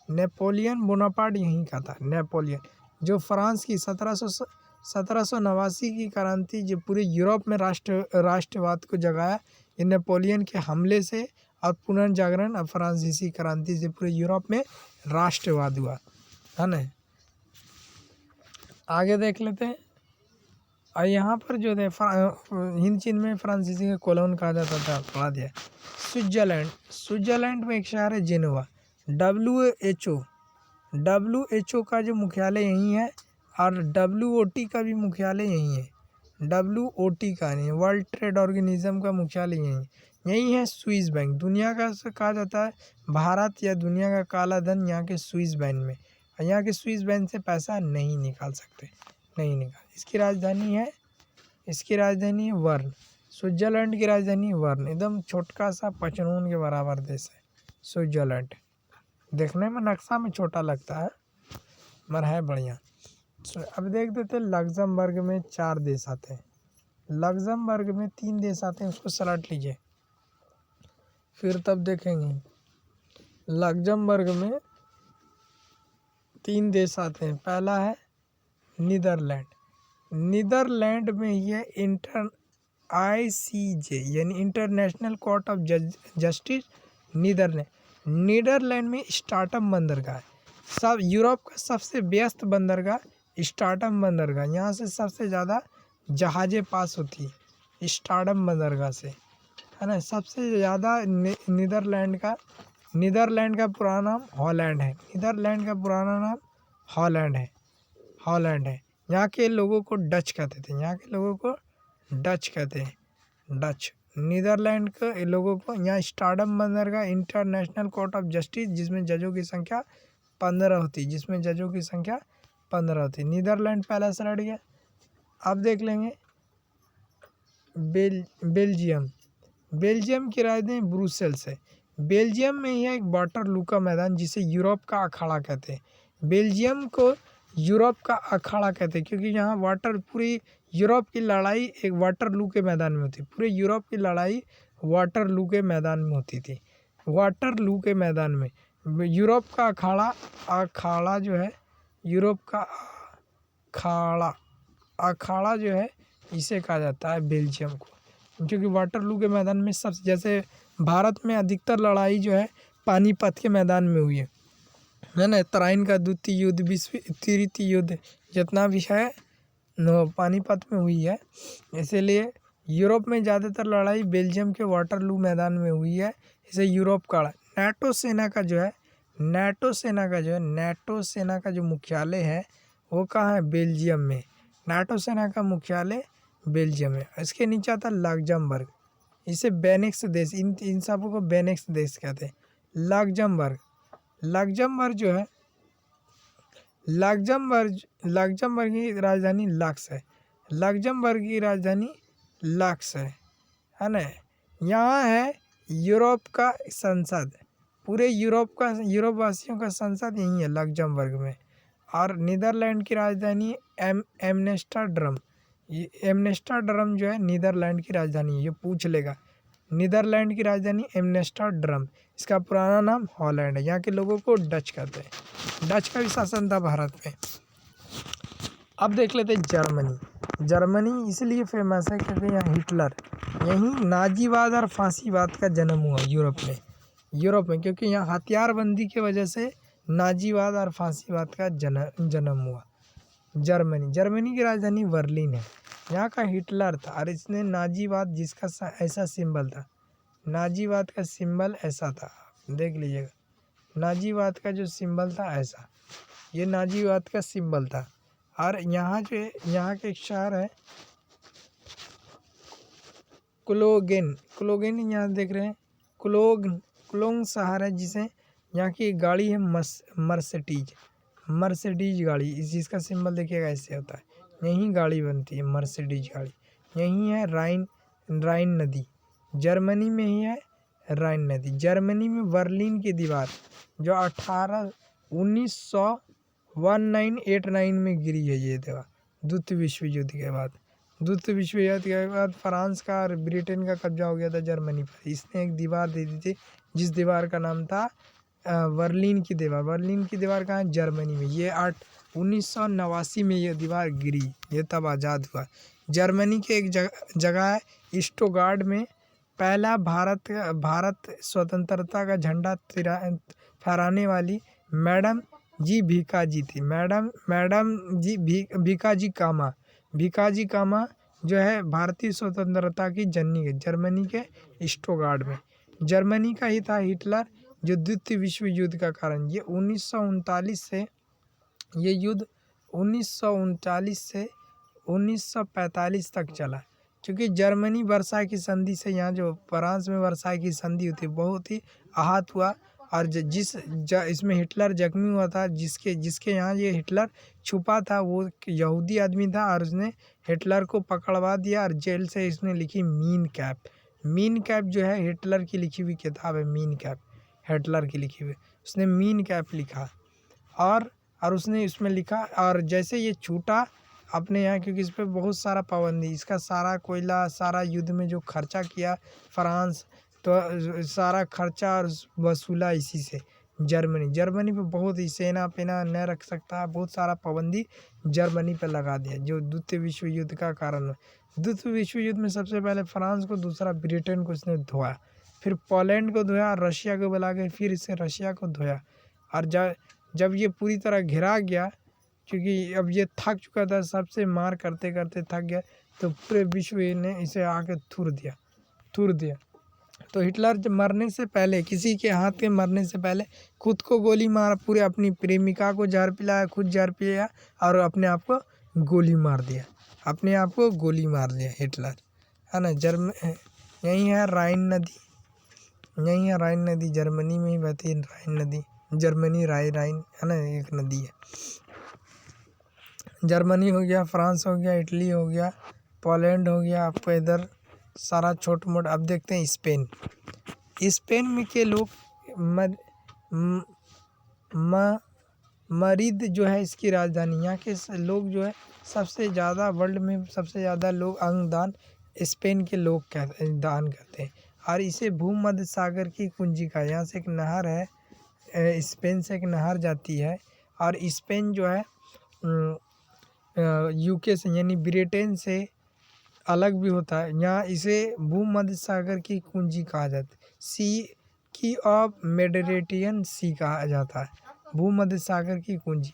नेपोलियन बोनापार्ट यहीं का था। नेपोलियन जो फ्रांस की 1789 की क्रांति जो पूरे यूरोप में राष्ट्रवाद को जगाया, ये नेपोलियन के हमले से और पुनर्जागरण और फ्रांसीसी क्रांति से पूरे यूरोप में राष्ट्रवाद हुआ, है ना। आगे देख लेते हैं। और यहाँ पर जो थे हिंद चीन में फ्रांसीसी का कॉलोन कहा जाता था, पढ़ा दिया। स्विट्जरलैंड में एक शहर है जेनेवा। WHO का जो मुख्यालय यहीं है और WOT का भी मुख्यालय यहीं है। WOT का नहीं, वर्ल्ड ट्रेड ऑर्गेनिज्म का मुख्यालय यहीं है। स्विस बैंक, दुनिया का कहा जाता है भारत या दुनिया का काला धन यहाँ के स्विस बैंक में, और यहाँ के स्विस बैंक से पैसा नहीं निकाल सकते, नहीं निकाल। इसकी राजधानी है वर्न। स्विट्जरलैंड की राजधानी वर्न, एकदम छोटका सा पचनून के बराबर देश है स्विट्जरलैंड। देखने में नक्शा में छोटा लगता है मगर है बढ़िया। अब देख देते लग्जमबर्ग में 4 देश आते हैं, लग्जमबर्ग में 3 देश आते हैं, उसको सलाट लीजिए फिर तब देखेंगे। लग्जमबर्ग में 3 देश आते हैं, पहला है नीदरलैंड। नीदरलैंड में ही है ICJ यानी international court of justice. Netherland में स्टार्टअप बंदरगाह है, सब यूरोप का सबसे व्यस्त बंदरगाह स्टार्टअप बंदरगाह, यहाँ से सबसे ज़्यादा जहाज़ें पास होती है स्टार्टअप बंदरगाह से, है ना। सबसे ज़्यादा नीदरलैंड का पुराना नाम हॉलैंड है, नीदरलैंड का पुराना नाम हॉलैंड है। यहाँ के लोगों को डच कहते थे, डच। नीदरलैंड के लोगों को यहाँ स्टार्टअप बंदरगाह इंटरनेशनल कोर्ट ऑफ जस्टिस, जिसमें जजों की संख्या 15 होती, नीदरलैंड पहला स्लाइड गया। अब देख लेंगे बेल्जियम की राजधानी ब्रुसेल्स है। बेल्जियम में ही है एक वाटरलू का मैदान जिसे यूरोप का अखाड़ा कहते हैं। बेल्जियम को यूरोप का अखाड़ा कहते हैं क्योंकि यहाँ पूरी यूरोप की लड़ाई एक वाटरलू के मैदान में होती, पूरे यूरोप की लड़ाई वाटरलू के मैदान में होती थी। वाटरलू के मैदान में यूरोप का अखाड़ा जो है, यूरोप का अखाड़ा जो है इसे कहा जाता है बेल्जियम को, क्योंकि वाटरलू के मैदान में सबसे, जैसे भारत में अधिकतर लड़ाई जो है पानीपत के मैदान में हुई है ना। तराइन का द्वितीय युद्ध, विश्व तृतीय युद्ध, जितना भी है पानीपत में हुई है। इसीलिए यूरोप में ज़्यादातर लड़ाई बेल्जियम के वाटरलू मैदान में हुई है। इसे यूरोप का नाटो सेना का जो मुख्यालय है वो कहाँ है? बेल्जियम में। नाटो सेना का मुख्यालय बेल्जियम में। इसके नीचे आता लग्जमबर्ग, इसे बेनेक्स देश, इन सबों को बेनेक्स देश कहते हैं। लग्जमबर्ग जो है, लग्जमबर्ग की राजधानी लक्स है। लग्जमबर्ग की राजधानी लक्स है ना। यहाँ है यूरोप का संसद, पूरे यूरोप वासियों का संसद यहीं है लग्जमबर्ग में। और नीदरलैंड की राजधानी एम्स्टर्डम, ये एम्स्टर्डम जो है नीदरलैंड की राजधानी है, ये पूछ लेगा। नीदरलैंड की राजधानी एम्स्टर्डम, इसका पुराना नाम हॉलैंड है। यहाँ के लोगों को डच कहते हैं। डच का भी शासन था भारत में। अब देख लेते हैं जर्मनी। जर्मनी इसलिए फेमस है क्योंकि यहाँ हिटलर, यहीं नाजीवाद और फांसीवाद का जन्म हुआ यूरोप में, क्योंकि यहाँ हथियारबंदी की वजह से नाजीवाद और फांसीवाद का जन्म हुआ। जर्मनी की राजधानी बर्लिन है। यहाँ का हिटलर था और इसने नाजीवाद, जिसका ऐसा सिंबल था, नाजीवाद का सिंबल ऐसा था, देख लीजिएगा। नाजीवाद का जो सिंबल था ऐसा, ये नाजीवाद का सिंबल था। और यहाँ के एक शहर है क्लोगेन यहाँ देख रहे हैं, क्लोंग शहर है, जिसे यहाँ की गाड़ी है मर्सिडीज गाड़ी, जिसका सिंबल देखिएगा ऐसे होता है। यहीं गाड़ी बनती है मर्सिडीज गाड़ी। यहीं है राइन नदी, जर्मनी में ही है राइन नदी। जर्मनी में बर्लिन की दीवार जो 1989 में गिरी है, ये दीवार द्वितीय विश्व युद्ध के बाद। द्वितीय विश्व युद्ध के बाद फ्रांस का और ब्रिटेन का कब्जा हो गया था जर्मनी पर। इसने एक दीवार दे दी थी, जिस दीवार का नाम था बर्लिन की दीवार। बर्लिन की दीवार कहाँ? जर्मनी में। ये 1989 में ये दीवार गिरी, ये तब आज़ाद हुआ। जर्मनी के एक जगह है स्टुटगार्ट में, पहला भारत स्वतंत्रता का झंडा फहराने वाली मैडम जी भिकाजी थी। मैडम जी भिकाजी कामा जो है भारतीय स्वतंत्रता की जननी है, जर्मनी के स्टुटगार्ट में। जर्मनी का ही था हिटलर, जो द्वितीय विश्व युद्ध का कारण, ये 1939 से, ये युद्ध 1939 से 1945 तक चला। क्योंकि जर्मनी वर्साई की संधि से, यहाँ जो फ्रांस में वर्साई की संधि हुई थी, बहुत ही आहत हुआ। और इसमें हिटलर जख्मी हुआ था, जिसके यहाँ ये हिटलर छुपा था, वो यहूदी आदमी था, और उसने हिटलर को पकड़वा दिया और जेल से इसने लिखी मीन कैप जो है हिटलर की लिखी हुई किताब है। मीन कैप हिटलर की लिखी हुई, उसने मीन कैप लिखा और उसने इसमें लिखा। और जैसे ये छूटा अपने यहाँ, क्योंकि इस पर बहुत सारा पाबंदी, इसका सारा कोयला, सारा युद्ध में जो खर्चा किया फ्रांस, तो सारा खर्चा और वसूला इसी से। जर्मनी पे बहुत ही सेना पेना न रख सकता है, बहुत सारा पाबंदी जर्मनी पे लगा दिया, जो द्वितीय विश्व युद्ध का कारण है। द्वितीय विश्व युद्ध में सबसे पहले फ्रांस को, दूसरा ब्रिटेन को इसने धोया, फिर पोलैंड को धोया, रशिया को बुला के फिर इसे रशिया को धोया। और जब ये पूरी तरह घिरा गया, क्योंकि अब ये थक चुका था, सबसे मार करते करते थक गया, तो पूरे विश्व ने इसे आके थूर दिया। तो हिटलर जब मरने से पहले, किसी के हाथ के मरने से पहले, खुद को गोली मारा, पूरे अपनी प्रेमिका को जहर पिलाया, खुद जहर पिया और अपने आप को गोली मार दिया, हिटलर, है ना। यहीं है राइन नदी, जर्मनी में ही बहती है राइन नदी। जर्मनी राइन है ना, एक नदी है। जर्मनी हो गया, फ्रांस हो गया, इटली हो गया, पोलैंड हो गया, आपको इधर सारा छोट मोट। अब देखते हैं स्पेन में के लोग मरीद जो है इसकी राजधानी। यहाँ के लोग जो है सबसे ज़्यादा, वर्ल्ड में सबसे ज़्यादा लोग अंगदान स्पेन के लोग दान करते हैं। और इसे भूमध्य सागर की कुंजिका, यहाँ से एक नहर है स्पेन से एक नहर जाती है और स्पेन जो है यूके से यानी ब्रिटेन से अलग भी होता है। यहाँ इसे भूमध्य सागर की कुंजी कहा जाता है, सी की ऑफ मेडिटेरेनियन सी कहा जाता है, भूमध्य सागर की कुंजी।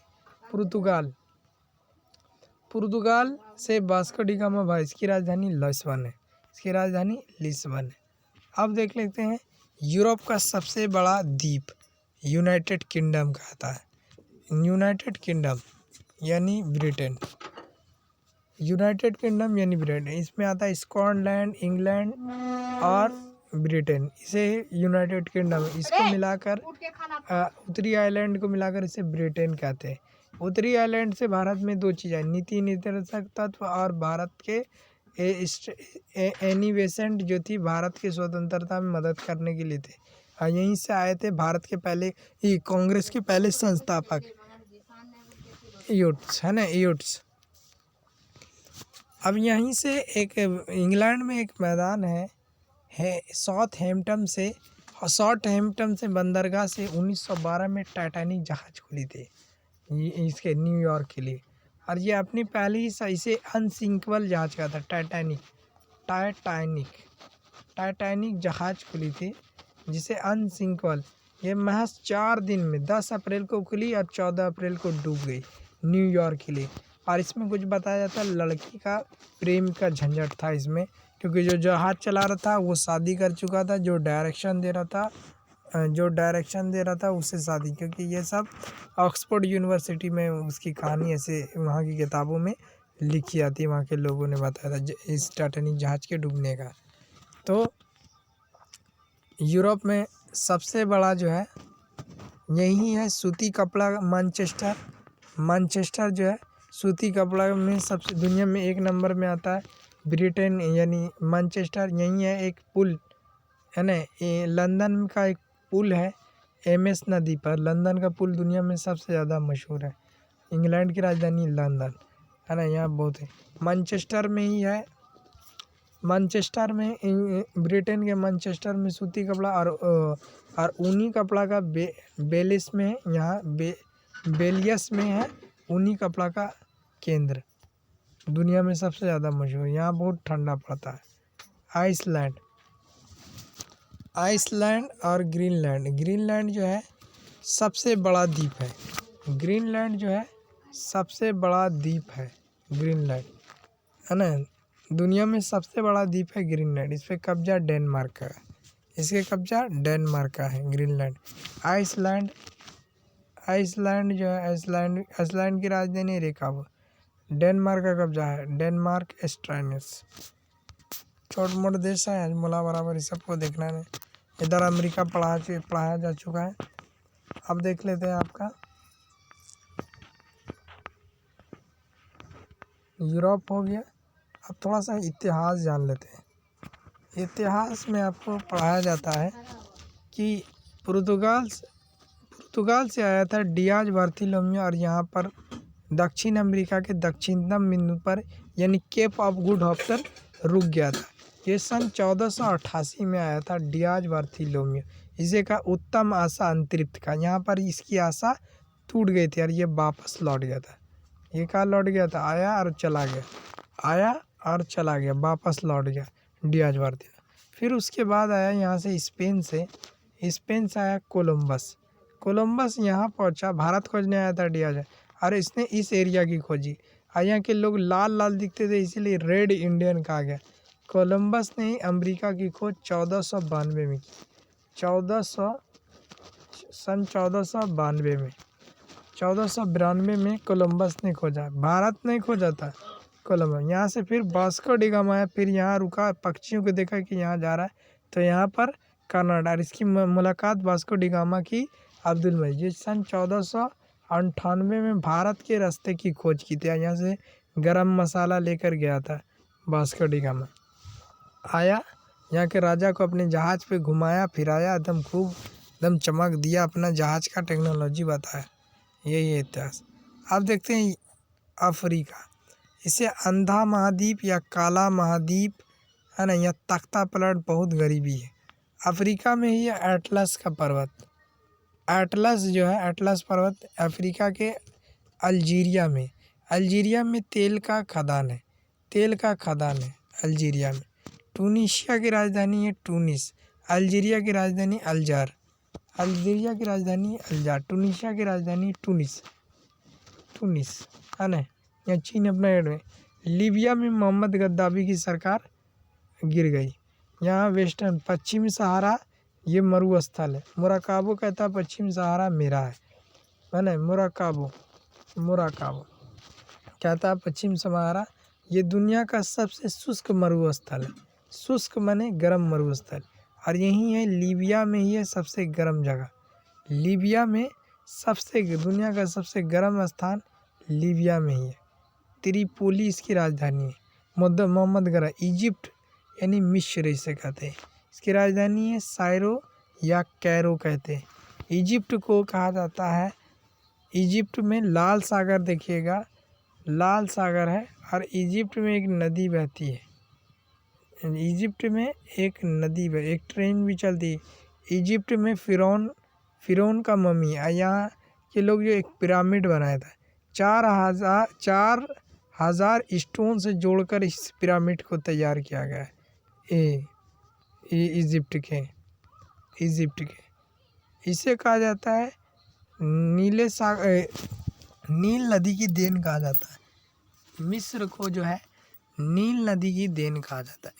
पुर्तगाल से वास्को डी गामा भाई, इसकी राजधानी लिस्बन है, इसकी राजधानी लिस्बन है। अब देख लेते हैं यूरोप का सबसे बड़ा द्वीप यूनाइटेड किंगडम कहता है। यूनाइटेड किंगडम यानी ब्रिटेन, यूनाइटेड किंगडम यानी ब्रिटेन, इसमें आता है स्कॉटलैंड, इंग्लैंड और ब्रिटेन, इसे यूनाइटेड किंगडम। इसको मिलाकर उत्तरी आयरलैंड को मिलाकर इसे ब्रिटेन कहते हैं। उत्तरी आयरलैंड से भारत में दो चीज़ें, नीति निर्देशक तत्व और भारत के एनिवेसेंट जो थी भारत की स्वतंत्रता में मदद करने के लिए थे। यहीं से आए थे भारत के पहले कांग्रेस के पहले संस्थापक यूट्स, है ना, यूट्स। अब यहीं से एक इंग्लैंड में एक मैदान है साउथहैम्पटन से बंदरगाह से 1912 में टाइटैनिक जहाज़ खुली थी इसके न्यूयॉर्क के लिए, और ये अपनी पहली इसे अनसिंकेबल जहाज का था। टाइटैनिक जहाज़ खुली थी जिसे अनसिंकेबल, ये महज 4 दिन में 10 अप्रैल को खुली और 14 अप्रैल को डूब गई न्यूयॉर्क के लिए। और इसमें कुछ बताया जाता है लड़की का प्रेम का झंझट था इसमें, क्योंकि जो जहाज़ चला रहा था वो शादी कर चुका था, जो डायरेक्शन दे रहा था उससे शादी, क्योंकि ये सब ऑक्सफोर्ड यूनिवर्सिटी में उसकी कहानी ऐसे वहाँ की किताबों में लिखी आती है, वहाँ के लोगों ने बताया था इस टाइटैनिक जहाज़ के डूबने का। तो यूरोप में सबसे बड़ा जो है यही है सूती कपड़ा, मैनचेस्टर जो है सूती कपड़ा में सबसे दुनिया में 1 नंबर में आता है। ब्रिटेन यानी मैनचेस्टर, यही है एक पुल है ना, लंदन का एक पुल है एमएस नदी पर, लंदन का पुल दुनिया में सबसे ज़्यादा मशहूर है। इंग्लैंड की राजधानी लंदन है ना, यहाँ बहुत है। मैनचेस्टर में ही है, मैनचेस्टर में ब्रिटेन के मैनचेस्टर में सूती कपड़ा और ऊनी कपड़ा का बेलिस में है, यहाँ बेलियस में है ऊनी कपड़ा का केंद्र, दुनिया में सबसे ज़्यादा मशहूर। यहाँ बहुत ठंडा पड़ता है। आइसलैंड और ग्रीनलैंड जो है सबसे बड़ा द्वीप है। ग्रीनलैंड जो है सबसे बड़ा द्वीप है, ग्रीनलैंड है ना, दुनिया में सबसे बड़ा द्वीप है ग्रीनलैंड। इस पे कब्जा डेनमार्क का है, ग्रीनलैंड। आइसलैंड जो है आइसलैंड की राजधानी रेकाविक, डेनमार्क का कब्जा है, डेनमार्क स्ट्रेनिस। छोट मोट देश है, मोला बराबर इस सबको देखना है। इधर अमेरिका पढ़ाया जा चुका है। अब देख लेते हैं आपका यूरोप हो गया। अब थोड़ा सा इतिहास जान लेते हैं। इतिहास में आपको पढ़ाया जाता है कि पुर्तगाल से आया था डियाज बार्थोलोम्यू, और यहाँ पर दक्षिण अमेरिका के दक्षिणतम बिंदु पर यानी केप ऑफ गुड होप पर रुक गया था। ये सन 1488 में आया था डियाज बार्थोलोम्यू। इसे का उत्तम आशा अंतरिप्त का, यहाँ पर इसकी आशा टूट गई थी और ये वापस लौट गया था। ये कहाँ लौट गया था, आया और चला गया, वापस लौट गया डियाज बार्थोलोम्यू। फिर उसके बाद आया यहाँ से स्पेन से आया कोलंबस यहाँ पहुँचा, भारत खोजने आया था डियाज, और इसने इस एरिया की खोजी। यहाँ के लोग लाल लाल दिखते थे इसीलिए रेड इंडियन कहा गया। कोलंबस ने अमेरिका की खोज 1492 में की, 1492 में कोलंबस ने खोजा, भारत नहीं खोजा था कोलंबस। यहाँ से फिर वास्को डी गामा आया, फिर यहाँ रुका, पक्षियों को देखा कि यहाँ जा रहा है तो यहाँ पर कनाडा, और इसकी मुलाकात वास्को डी गामा की अब्दुल मजीद सन 1498 में भारत के रास्ते की खोज की थी। यहाँ से गरम मसाला लेकर गया था वास्को डी गामा, आया यहाँ के राजा को अपने जहाज़ पे घुमाया फिराया, एकदम चमक दिया, अपना जहाज़ का टेक्नोलॉजी बताया। यही है इतिहास। अब देखते हैं अफ्रीका, इसे अंधा महाद्वीप या काला महाद्वीप है ना, यहाँ तख्ता पलट बहुत गरीबी है। अफ्रीका में ही है एटलस का पर्वत, एटलस जो है, एटलस पर्वत अफ्रीका के अल्जीरिया में तेल का खदान है, तेल का खदान है अल्जीरिया में। टूनिशिया की राजधानी है टूनिस, अल्जीरिया की राजधानी अल्जार, अल्जीरिया की राजधानी अल्जार, टूनिशिया की राजधानी टूनिस, टूनिस है ना। या चीन अपना एड में। लीबिया में मोहम्मद गद्दाफी की सरकार गिर गई। यहाँ वेस्टर्न पश्चिमी सहारा ये मरुस्थल है। मोराकाबो कहता है पश्चिमी सहारा मेरा है ना। मोराकाबो कहता है पश्चिम सहारा ये दुनिया का सबसे शुष्क मरुस्थल है। शुष्क माने गर्म मरुस्थल, और यही है लीबिया में ही है सबसे गर्म जगह। लीबिया में दुनिया का सबसे गर्म स्थान लीबिया में ही है। त्रिपोली इसकी राजधानी है। मोहम्मद गरा इजिप्ट यानी मिस्र इसे कहते हैं, इसकी राजधानी है साइरो या कैरो कहते हैं। इजिप्ट को कहा जाता है, इजिप्ट में लाल सागर देखिएगा, लाल सागर है, और इजिप्ट में एक नदी बहती है। इजिप्ट में एक नदी बह, एक ट्रेन भी चलती है। इजिप्ट में फिरौन का मम्मी है। यहाँ के लोग जो एक पिरामिड बनाया था, 4,000 स्टोन से जोड़कर इस पिरामिड को तैयार किया गया है। इजिप्ट के इसे कहा जाता है नील नदी की देन कहा जाता है। मिस्र को जो है नील नदी की देन कहा जाता है।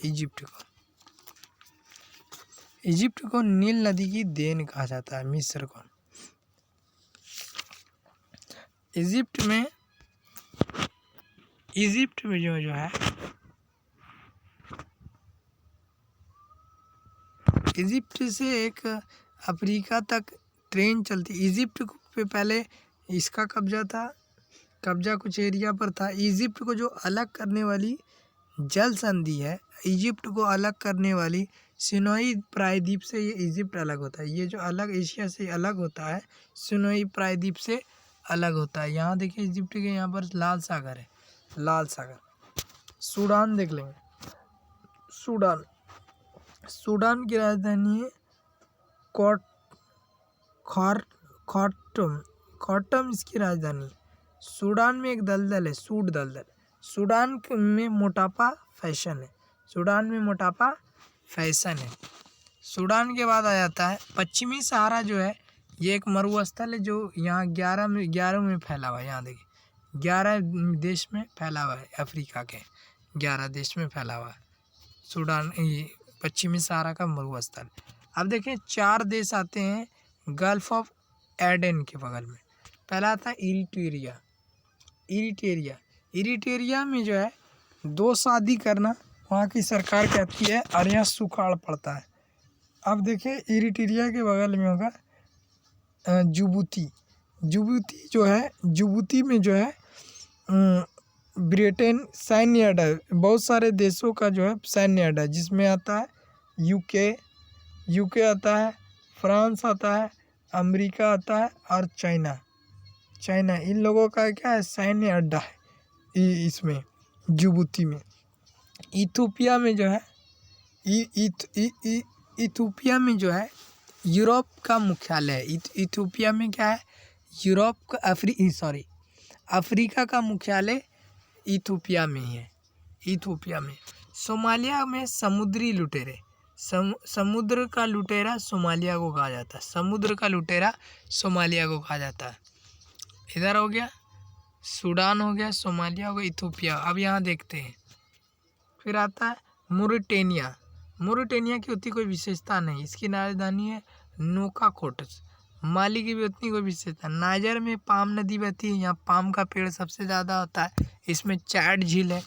इजिप्ट को नील नदी की देन कहा जाता है मिस्र को। इजिप्ट में जो है इजिप्ट से एक अफ्रीका तक ट्रेन चलती। इजिप्ट पे पहले इसका कब्जा कुछ एरिया पर था। इजिप्ट को जो अलग करने वाली जल संधि है, इजिप्ट को अलग करने वाली सिनाई प्रायद्वीप से ये इजिप्ट अलग होता है। ये जो अलग एशिया से अलग होता है, सिनाई प्रायद्वीप से अलग होता है। यहाँ देखिए इजिप्ट के यहाँ पर लाल सागर है, लाल सागर। सूडान देख लेंगे, सूडान की राजधानी है खार्टूम इसकी राजधानी। सूडान में एक दलदल है, सूड दलदल। सूडान में मोटापा फैशन है, सूडान में मोटापा फैशन है। सूडान के बाद आ जाता है पश्चिमी सहारा जो है, ये एक मरुस्थल है जो यहाँ 11 में फैला हुआ है। यहाँ देखिए 11 देश में फैला हुआ है, अफ्रीका के 11 देश में फैला हुआ है सूडान, पश्चिमी सहारा का मरुस्थल। अब देखें 4 देश आते हैं गल्फ ऑफ एडन के बगल में। पहला आता है इरिटेरिया में जो है 2 शादी करना वहाँ की सरकार कहती है, और यहाँ सुखाड़ पड़ता है। अब देखिए इरिटेरिया के बगल में होगा जिबूती में जो है ब्रिटेन सैन्य अड्डा है। बहुत सारे देशों का जो है सैन्य अड्डा है, जिसमें आता है यूके आता है, फ्रांस आता है, अमेरिका आता है, और चाइना। इन लोगों का क्या है, सैन्य अड्डा है इसमें जिबूती में। इथियोपिया में जो है यूरोप का मुख्यालय है। इथियोपिया में क्या है, अफ्रीका का मुख्यालय इथियोपिया में ही है। इथियोपिया में सोमालिया में समुद्री लुटेरे, समुद्र का लुटेरा सोमालिया को कहा जाता है। समुद्र का लुटेरा सोमालिया को कहा जाता है। इधर हो गया सूडान, हो गया सोमालिया, हो गया इथियोपिया। अब यहाँ देखते हैं, फिर आता है मोरिटेनिया की उतनी कोई विशेषता नहीं, इसकी राजधानी है नोकाकोटस। माली की भी उतनी कोई विशेषता। नाइजर में पाम नदी बहती है, यहाँ पाम का पेड़ सबसे ज़्यादा होता है। इसमें चैड झील है,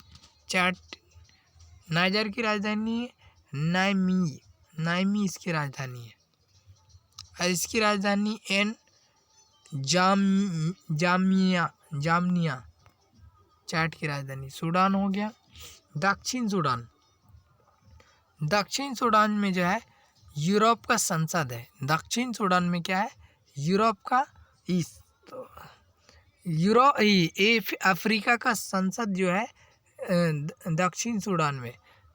नाइजर की राजधानी है नाइमी इसकी राजधानी है, और इसकी राजधानी जामनिया चैड की राजधानी। सूडान हो गया। दक्षिण सूडान में जो है यूरोप का संसद है। दक्षिण सूडान में क्या है, यूरोप का अफ्रीका का संसद जो है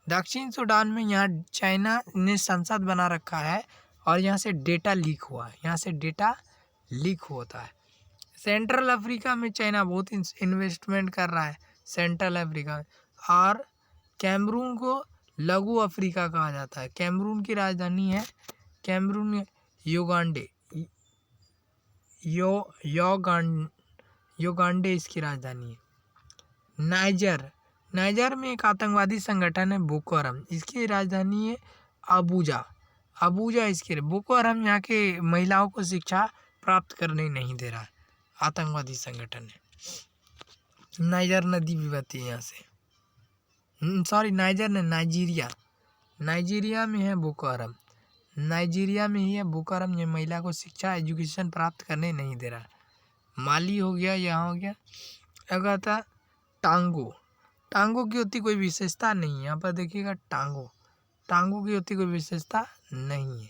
दक्षिण सूडान में यहाँ चाइना ने संसद बना रखा है, और यहाँ से डेटा लीक हुआ है। यहाँ से डेटा लीक होता है। सेंट्रल अफ्रीका में चाइना बहुत इन्वेस्टमेंट कर रहा है, सेंट्रल अफ्रीका में। और कैमरून को लघु अफ्रीका कहा जाता है। कैमरून की राजधानी है, कैमरून योगांडे, योगांडे इसकी राजधानी है। नाइजर में एक आतंकवादी संगठन है बोको हराम, इसकी राजधानी है अबूजा इसकी। बोको हराम यहाँ के महिलाओं को शिक्षा प्राप्त करने नहीं दे रहा है, आतंकवादी संगठन है। नाइजर नदी भी बहती है यहाँ से, सॉरी नाइजर ने नाइजीरिया में है बोको हराम, नाइजीरिया में ही है बोको हराम। ये महिला को शिक्षा एजुकेशन प्राप्त करने नहीं दे रहा। माली हो गया, यहाँ हो गया। अगर था टांगो की उतनी कोई विशेषता नहीं है। यहाँ पर देखिएगा टांगो की उतनी कोई विशेषता नहीं है,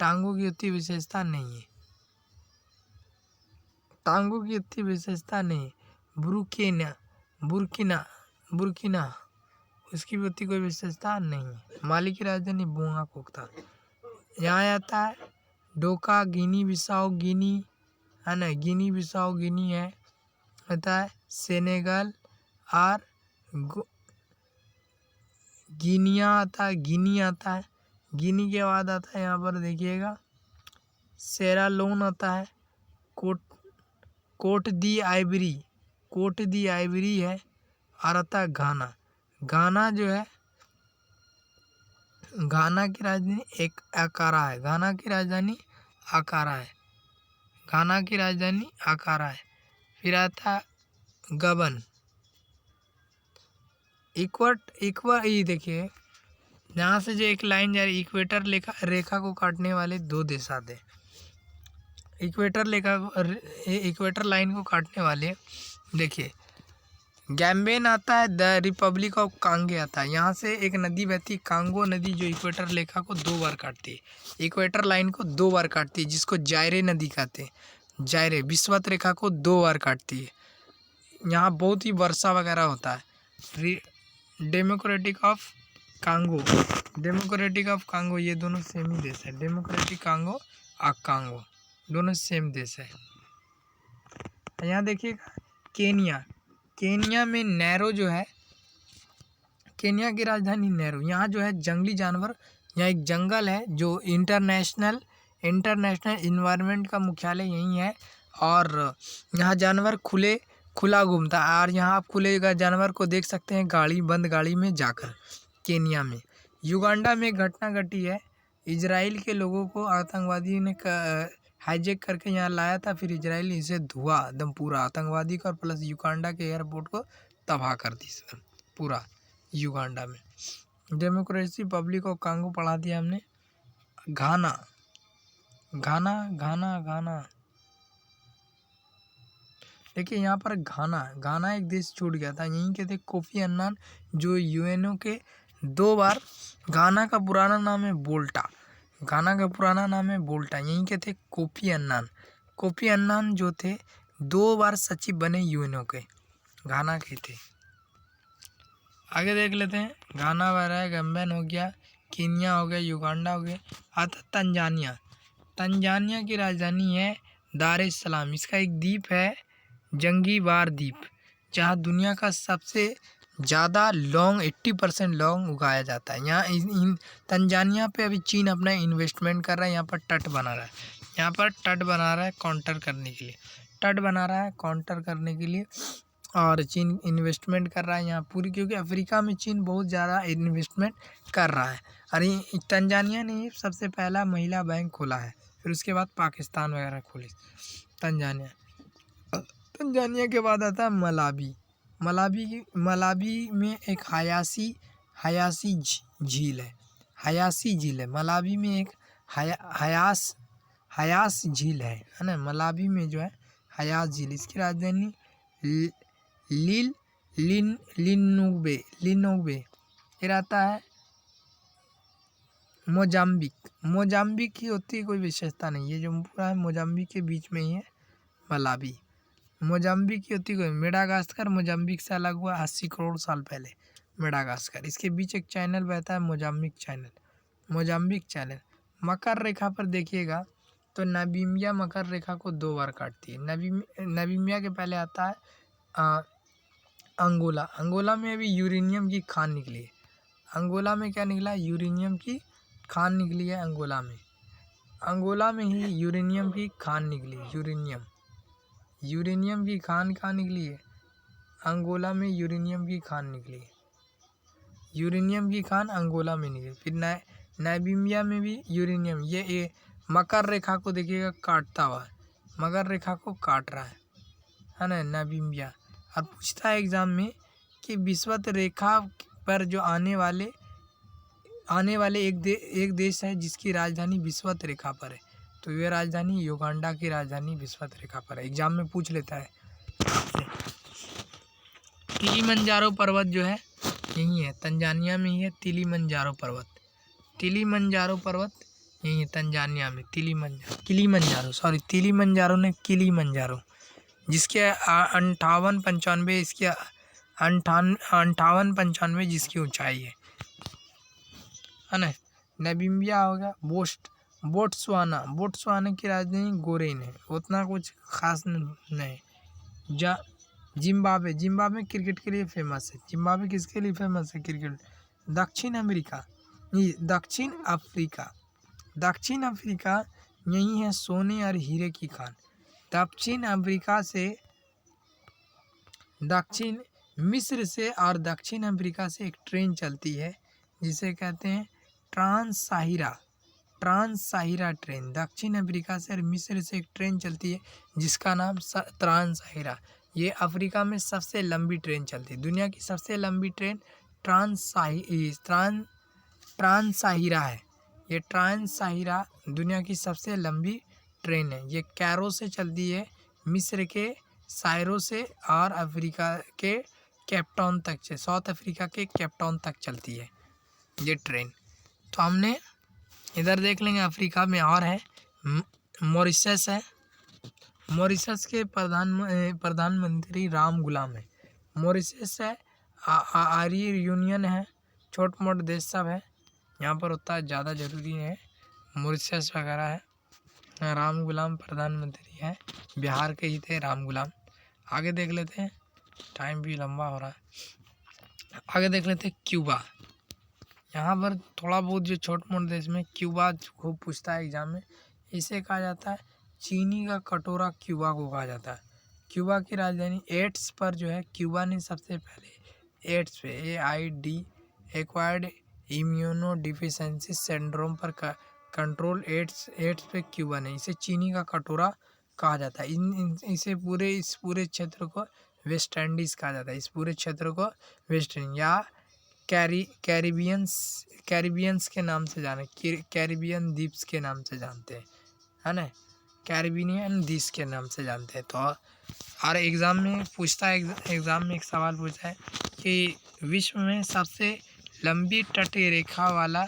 टांगो की उतनी विशेषता नहीं है, टांगो की उतनी विशेषता नहीं। बुर्किना उसकी भी उतनी कोई विशेषता नहीं है। माली की राजधानी बोंगाकोक था। यहाँ आता है डोका, गिनी बिसाओ गिनी है ना, गिनी बिसाओ गिनी है, आता है सेनेगल और गिनी आता है। गिनी के बाद आता है यहाँ पर देखिएगा सेरालोन आता है, कोट दी आइवरी है, और आता है घाना जो है, घाना की राजधानी एक अकारा है, घाना की राजधानी अकारा है। फिर आता है गबन, ये देखिए यहाँ से जो एक लाइन जा रही, इक्वेटर रेखा को काटने वाले दो देश आते हैं। इक्वेटर लाइन को काटने वाले देखिए, गैम्बेन आता है, द रिपब्लिक ऑफ कांगे आता है। यहाँ से एक नदी बहती है कांगो नदी, जो इक्वेटर रेखा को 2 बार काटती है, इक्वेटर लाइन को 2 बार काटती है, जिसको जायरे नदी कहते हैं। जायरे विषुवत रेखा को 2 बार काटती है। यहाँ बहुत ही वर्षा वगैरह होता है। डेमोक्रेटिक ऑफ कांगो ये दोनों सेम ही देश है। डेमोक्रेटिक कांगो और कांगो दोनों सेम देश है। यहाँ देखिएगा केनिया में नैरो जो है, केनिया की राजधानी नैरो। यहाँ जो है जंगली जानवर, यहाँ एक जंगल है जो इंटरनेशनल इन्वायरमेंट का मुख्यालय यहीं है, और यहाँ जानवर खुला घूमता है। और यहाँ आप खुले जानवर को देख सकते हैं बंद गाड़ी में जाकर। केनिया में, युगांडा में एक घटना घटी है, इजराइल के लोगों को आतंकवादी ने हाईजैक करके यहाँ लाया था, फिर इजराइल इसे धुआ एकदम पूरा आतंकवादी का, और प्लस युगांडा के एयरपोर्ट को तबाह कर दी पूरा युगांडा में। डेमोक्रेसी पब्लिक ऑफ कांगो पढ़ा दिया हमने। घाना देखिए यहाँ पर घाना एक देश छूट गया था, यहीं के थे कोफी अन्नान, जो यूएनओ के 2 बार, घाना का पुराना नाम है बोल्टा, यहीं के थे कोफी अन्नान जो थे 2 बार सचिव बने यूएनओ के, घाना के थे। आगे देख लेते हैं, घाना वगैरह गम्बेन हो गया, कीनिया हो गया, युगांडा हो गया। आता तंजानिया की राजधानी है दार एस सलाम। इसका एक द्वीप है जंगीबार द्वीप, जहाँ दुनिया का सबसे ज़्यादा 80% लौंग उगाया जाता है। यहाँ तंजानिया पे अभी चीन अपना इन्वेस्टमेंट कर रहा है, यहाँ पर तट बना रहा है काउंटर करने के लिए, और चीन इन्वेस्टमेंट कर रहा है यहाँ पूरी, क्योंकि अफ्रीका में चीन बहुत ज़्यादा इन्वेस्टमेंट कर रहा है। और तंजानिया ने सबसे पहला महिला बैंक खोला है, फिर उसके बाद पाकिस्तान वगैरह खोले। तंजानिया के बाद आता है मलावी में एक हयासी झील है। मलावी में एक हयास झील है ना, मलावी में जो है हयास झील। इसकी राजधानी लिनोवे। फिर आता है मोजाम्बिक की होती कोई विशेषता नहीं है, जो पूरा है मोजाम्बिक के बीच में ही है मलावी। मोजाम्बिक की होती कोई, मेडागास्कर मोजाम्बिक से अलग हुआ 80 करोड़ साल पहले, मेडागास्कर। इसके बीच एक चैनल बहता है मोजाम्बिक चैनल। मकर रेखा पर देखिएगा, तो नामीबिया मकर रेखा को 2 बार काटती है। नामीबिया के पहले आता है अंगोला। अंगोला में अभी यूरेनियम की खान निकली है। अंगोला में क्या निकला? यूरेनियम की खान निकली है अंगोला में। अंगोला में ही यूरेनियम की खान निकली है। यूरेनियम की खान कहाँ निकली है? अंगोला में यूरेनियम की खान निकली है। यूरेनियम की खान अंगोला में निकली। फिर नामीबिया में भी यूरेनियम। ये मकर रेखा को देखिएगा काटता हुआ, मकर रेखा को काट रहा है ना नामीबिया। और पूछता है एग्जाम में कि विषुवत रेखा पर जो आने वाले एक देश है जिसकी राजधानी विषुवत रेखा पर है, तो ये राजधानी युगांडा की राजधानी विषुवत रेखा पर है। एग्जाम में पूछ लेता है। किलिमंजारो पर्वत जो है यही है, तंजानिया में ही है किलिमंजारो पर्वत। किलिमंजारो पर्वत यही है तंजानिया में। किलिमंजारो ने किलिमंजारो, जिसके 58-95 इसकी 58-95 जिसकी ऊंचाई है ना। नामीबिया हो गया। बोट्सवाना की राजधानी गोरेन है, उतना कुछ खास नहीं। जिम्बाब्वे क्रिकेट के लिए फेमस है। जिम्बाब्वे किसके लिए फेमस है? क्रिकेट। दक्षिण अफ्रीका यही है सोने और हीरे की खान। मिस्र से और दक्षिण अफ्रीका से एक ट्रेन चलती है जिसे कहते हैं ट्रांस-साहिरा ट्रेन। दक्षिण अफ्रीका से और मिस्र से एक ट्रेन चलती है जिसका नाम ट्रांस-साहिरा। ये अफ्रीका में सबसे लंबी ट्रेन चलती है। दुनिया की सबसे लंबी ट्रेन ट्रांस-साहिरा है। ये ट्रांस-साहिरा दुनिया की सबसे लंबी ट्रेन है। ये कैरो से चलती है, मिस्र के साइरो से, और अफ्रीका के केपटाउन तक से, साउथ अफ्रीका के केपटाउन तक चलती है ये ट्रेन। तो हमने इधर देख लेंगे अफ्रीका में और है मॉरिशस है। मॉरिशस के प्रधानमंत्री राम गुलाम है। मॉरिशस है, आर्य यूनियन है, छोट मोट देश सब है, यहाँ पर उतना ज़्यादा ज़रूरी है। मॉरिशस वगैरह है। राम गुलाम प्रधानमंत्री है, बिहार के ही थे राम गुलाम। आगे देख लेते हैं, टाइम भी लंबा हो रहा है। आगे देख लेते हैं क्यूबा। यहाँ पर थोड़ा बहुत जो छोट मोट देश में क्यूबा खूब पूछता है एग्जाम में। इसे कहा जाता है चीनी का कटोरा, क्यूबा को कहा जाता है। क्यूबा की राजधानी एड्स पर जो है, क्यूबा ने सबसे पहले एड्स पे AID acquired immuno deficiency syndrome पर कंट्रोल एड्स पे क्यूबा ने, इसे चीनी का कटोरा कहा जाता है। इस पूरे क्षेत्र को वेस्ट इंडीज़ कहा जाता है। इस पूरे क्षेत्र को वेस्ट इंडीज या कैरिबियंस के नाम से कैरिबियन द्वीप्स के नाम से जानते हैं, है ना। कैरिबियन द्वीप्स के नाम से जानते हैं। तो और एग्ज़ाम में पूछता है, एग्ज़ाम में एक सवाल पूछा है कि विश्व में सबसे लंबी तटीय रेखा वाला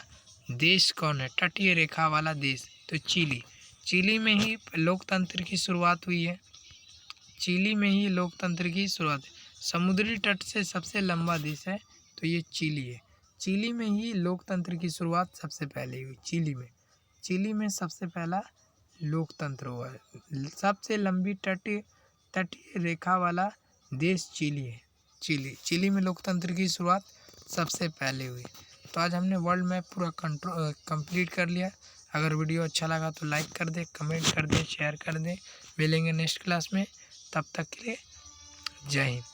देश कौन है? तटीय रेखा वाला देश, तो चिली में ही लोकतंत्र की शुरुआत हुई है। चिली में ही लोकतंत्र की शुरुआत। समुद्री तट से सबसे लंबा देश है तो ये चिली है। चिली में ही लोकतंत्र की शुरुआत सबसे पहले हुई। चिली में सबसे पहला लोकतंत्र हुआ है। सबसे लंबी तटीय रेखा वाला देश चिली है। चिली में लोकतंत्र की शुरुआत सबसे पहले हुई। तो आज हमने वर्ल्ड मैप पूरा कंप्लीट कर लिया। अगर वीडियो अच्छा लगा तो लाइक कर दे, कमेंट कर दे, शेयर कर दे। मिलेंगे नेक्स्ट क्लास में, तब तक के लिए जय हिंद।